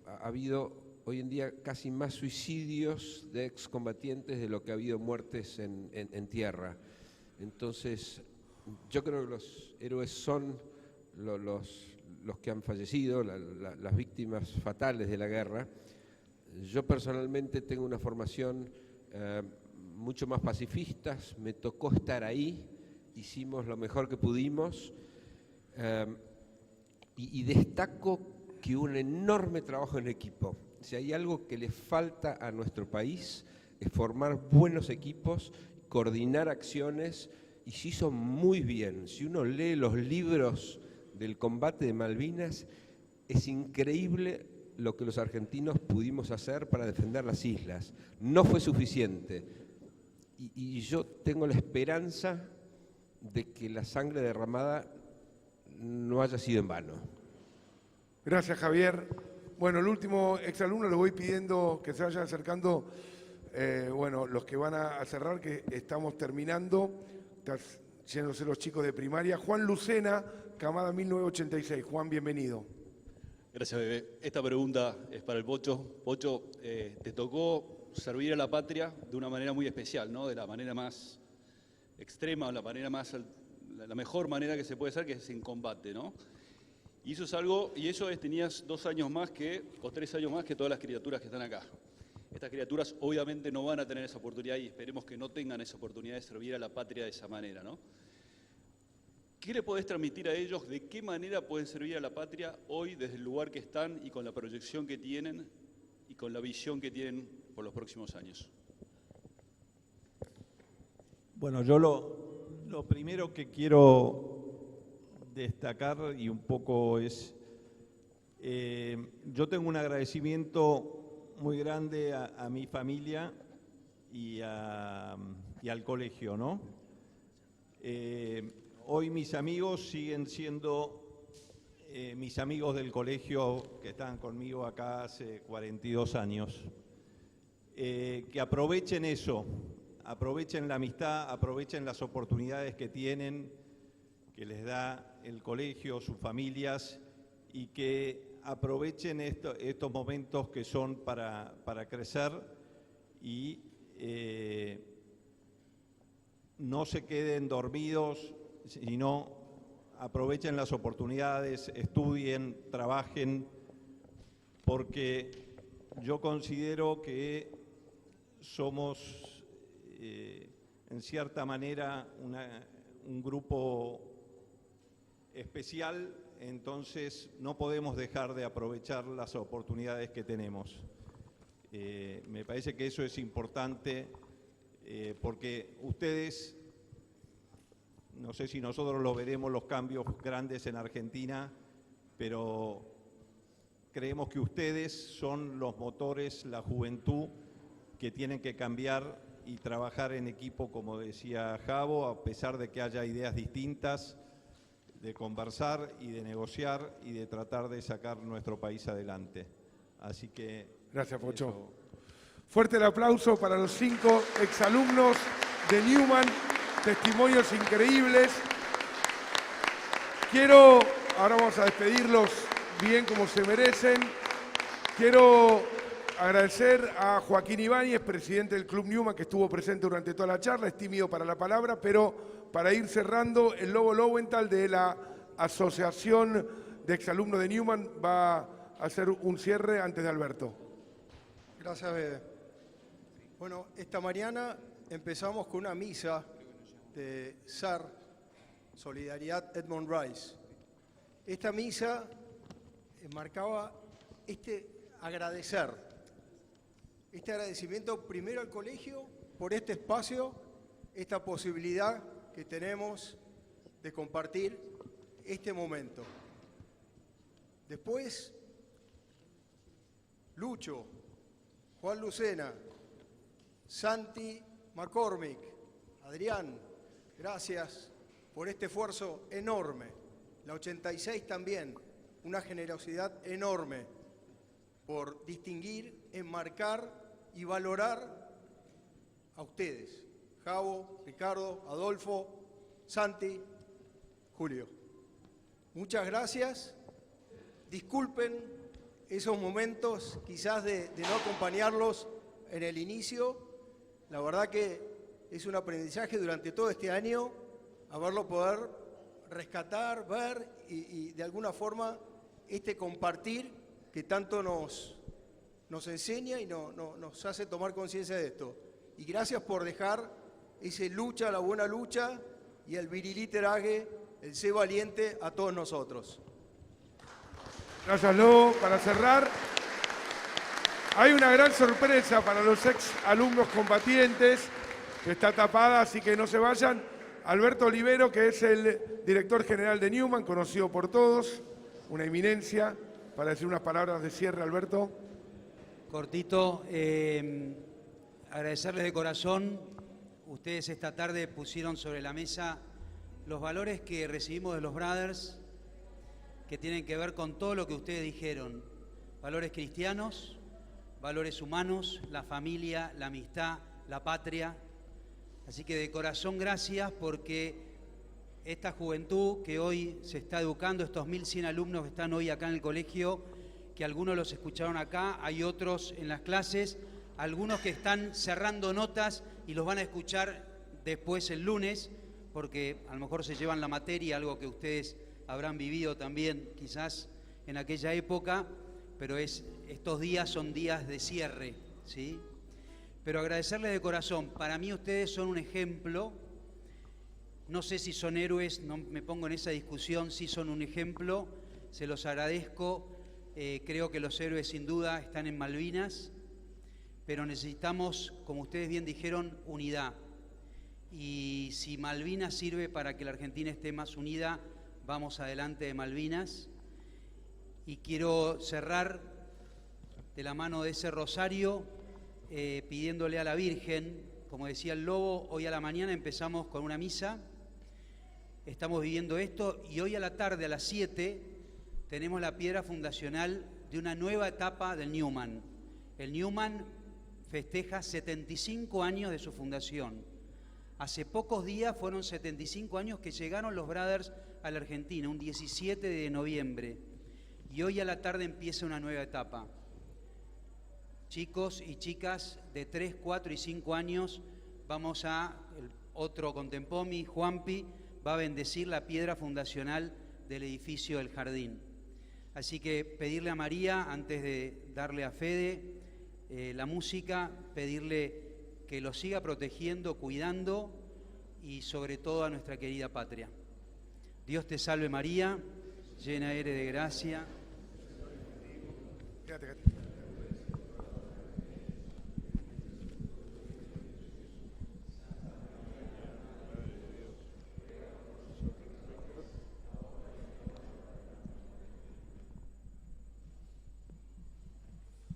[SPEAKER 3] Ha habido hoy en día casi más suicidios de excombatientes de lo que ha habido muertes en tierra. Entonces, yo creo que los héroes son los que han fallecido, las víctimas fatales de la guerra. Yo personalmente tengo una formación mucho más pacifista, me tocó estar ahí, hicimos lo mejor que pudimos y destaco que hubo un enorme trabajo en equipo. Si hay algo que le falta a nuestro país es formar buenos equipos, coordinar acciones, y se hizo muy bien. Si uno lee los libros del combate de Malvinas, es increíble lo que los argentinos pudimos hacer para defender las islas. No fue suficiente. Y yo tengo la esperanza de que la sangre derramada no haya sido en vano.
[SPEAKER 1] Gracias, Javier. Bueno, el último exalumno le voy pidiendo que se vayan acercando, bueno, los que van a cerrar, que estamos terminando. Están yéndose los chicos de primaria. Juan Lucena, camada 1986. Juan, bienvenido.
[SPEAKER 11] Gracias, Bebé. Esta pregunta es para el Pocho. Pocho, te tocó servir a la patria de una manera muy especial, ¿no? De la manera más extrema, la mejor manera que se puede hacer, que es en combate, ¿no? Y eso es algo, tenías 2 años más o 3 años más que todas las criaturas que están acá. Estas criaturas obviamente no van a tener esa oportunidad y esperemos que no tengan esa oportunidad de servir a la patria de esa manera, ¿no? ¿Qué le podés transmitir a ellos? ¿De qué manera pueden servir a la patria hoy desde el lugar que están y con la proyección que tienen y con la visión que tienen por los próximos años?
[SPEAKER 5] Bueno, yo lo primero que quiero destacar y un poco es, yo tengo un agradecimiento muy grande a mi familia y al colegio, ¿no? Hoy mis amigos siguen siendo mis amigos del colegio que están conmigo acá hace 42 años. Que aprovechen eso, aprovechen la amistad, aprovechen las oportunidades que tienen, que les da el colegio, sus familias, y que aprovechen estos momentos que son para crecer y no se queden dormidos, sino aprovechen las oportunidades, estudien, trabajen, porque yo considero que somos, en cierta manera, un grupo especial. Entonces no podemos dejar de aprovechar las oportunidades que tenemos. Me parece que eso es importante porque ustedes, no sé si nosotros lo veremos los cambios grandes en Argentina, pero creemos que ustedes son los motores, la juventud, que tienen que cambiar y trabajar en equipo, como decía Javo, a pesar de que haya ideas distintas, de conversar y de negociar y de tratar de sacar nuestro país adelante. Así que...
[SPEAKER 1] Gracias, Pocho. Fuerte el aplauso para los 5 exalumnos de Newman, testimonios increíbles. Ahora vamos a despedirlos bien como se merecen. Quiero agradecer a Joaquín Ibáñez, presidente del Club Newman, que estuvo presente durante toda la charla. Es tímido para la palabra, pero para ir cerrando, el Lobo Lowenthal de la Asociación de Exalumnos de Newman va a hacer un cierre antes de Alberto.
[SPEAKER 12] Gracias, Bebe. Bueno, esta mañana empezamos con una misa de SAR, Solidaridad Edmond Rice. Esta misa marcaba este agradecimiento primero al colegio por este espacio, esta posibilidad que tenemos de compartir este momento. Después, Lucho, Juan Lucena, Santi McCormick, Adrián, gracias por este esfuerzo enorme. La 86 también, una generosidad enorme por distinguir, enmarcar y valorar a ustedes. Javo, Ricardo, Adolfo, Santi, Julio. Muchas gracias. Disculpen esos momentos quizás de no acompañarlos en el inicio. La verdad que es un aprendizaje durante todo este año haberlo poder rescatar, ver y de alguna forma este compartir que tanto nos enseña y nos hace tomar conciencia de esto. Y gracias por dejar ese lucha, la buena lucha y el viriliterage, el ser valiente a todos nosotros.
[SPEAKER 1] Gracias, Lobo. Para cerrar, hay una gran sorpresa para los ex alumnos combatientes que está tapada, así que no se vayan. Alberto Olivero, que es el director general de Newman, conocido por todos, una eminencia, para decir unas palabras de cierre, Alberto.
[SPEAKER 13] Cortito, agradecerles de corazón. Ustedes esta tarde pusieron sobre la mesa los valores que recibimos de los Brothers, que tienen que ver con todo lo que ustedes dijeron. Valores cristianos, valores humanos, la familia, la amistad, la patria. Así que de corazón gracias, porque esta juventud que hoy se está educando, estos 1.100 alumnos que están hoy acá en el colegio, que algunos los escucharon acá, hay otros en las clases, algunos que están cerrando notas y los van a escuchar después el lunes, porque a lo mejor se llevan la materia, algo que ustedes habrán vivido también quizás en aquella época, pero estos días son días de cierre, ¿sí? Pero agradecerles de corazón. Para mí ustedes son un ejemplo. No sé si son héroes, no me pongo en esa discusión, si son un ejemplo, se los agradezco. Creo que los héroes sin duda están en Malvinas, pero necesitamos, como ustedes bien dijeron, unidad. Y si Malvinas sirve para que la Argentina esté más unida, vamos adelante de Malvinas. Y quiero cerrar de la mano de ese rosario pidiéndole a la Virgen, como decía el Lobo, hoy a la mañana empezamos con una misa, estamos viviendo esto y hoy a la tarde a las 7 tenemos la piedra fundacional de una nueva etapa del Newman. El Newman festeja 75 años de su fundación. Hace pocos días fueron 75 años que llegaron los Brothers a la Argentina, un 17 de noviembre. Y hoy a la tarde empieza una nueva etapa. Chicos y chicas de 3, 4 y 5 años, vamos a, el otro contempomi, Juanpi, va a bendecir la piedra fundacional del edificio del jardín. Así que pedirle a María, antes de darle a Fede la música, pedirle que lo siga protegiendo, cuidando y sobre todo a nuestra querida patria. Dios te salve María, llena eres de gracia.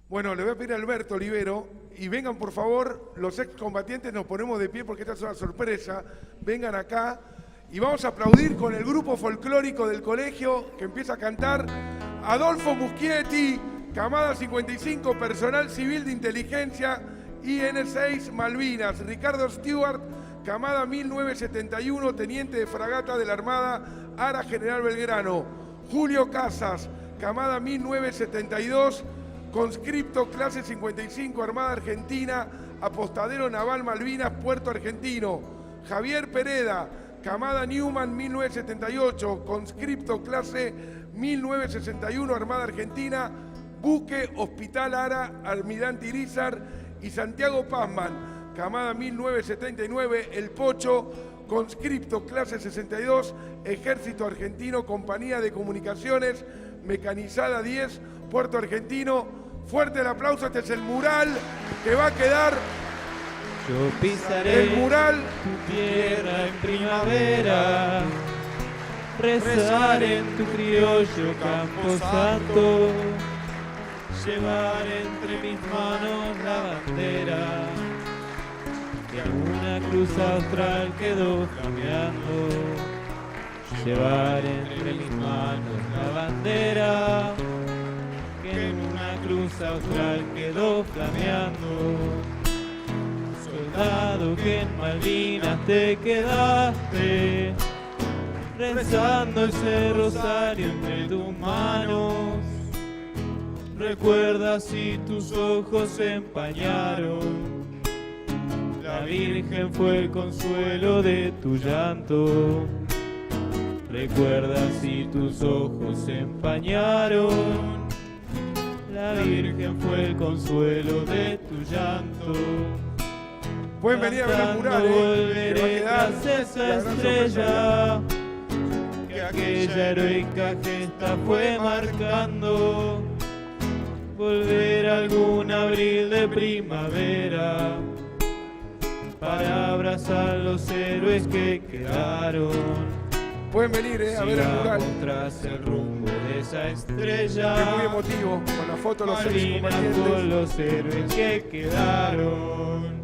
[SPEAKER 1] Bueno, le voy a pedir a Alberto Olivero y vengan por favor los excombatientes, nos ponemos de pie porque esta es una sorpresa, vengan acá y vamos a aplaudir con el grupo folclórico del colegio que empieza a cantar Adolfo Muschietti, Camada 55, Personal Civil de Inteligencia, IN6 Malvinas, Ricardo Stewart, Camada 1971, Teniente de Fragata de la Armada, Ara General Belgrano, Julio Casas, Camada 1972, Conscripto Clase 55, Armada Argentina, Apostadero Naval Malvinas, Puerto Argentino, Javier Pereda, Camada Newman 1978, Conscripto Clase 1961, Armada Argentina, Buque Hospital Ara, Almirante Irizar, y Santiago Pazman, Camada 1979, El Pocho, Conscripto Clase 62, Ejército Argentino, Compañía de Comunicaciones, Mecanizada 10, Puerto Argentino. Fuerte el aplauso, este es el mural que va a quedar.
[SPEAKER 14] Yo pisaré
[SPEAKER 1] el mural,
[SPEAKER 14] tu tierra en primavera, rezar en tu criollo camposanto, llevar entre mis manos la bandera, que una cruz austral quedó flameando, llevar entre mis manos la bandera, que en una cruz austral quedó flameando. Soldado que en Malvinas te quedaste, rezando ese rosario entre tus manos. Recuerda si tus ojos se empañaron, la Virgen fue el consuelo de tu llanto. Recuerda si tus ojos se empañaron, la Virgen fue el consuelo de tu llanto.
[SPEAKER 1] Pueden venir a ver el mural,
[SPEAKER 14] volveré tras esa estrella que aquella heroica gesta fue marcando. Volver algún abril de primavera para abrazar los héroes que quedaron.
[SPEAKER 1] Pueden venir a ver el mural.
[SPEAKER 14] Tras el rumbo de esa estrella,
[SPEAKER 1] que es muy emotivo, con la foto de los
[SPEAKER 14] Malvinas
[SPEAKER 1] excombatientes.
[SPEAKER 14] con los héroes que quedaron.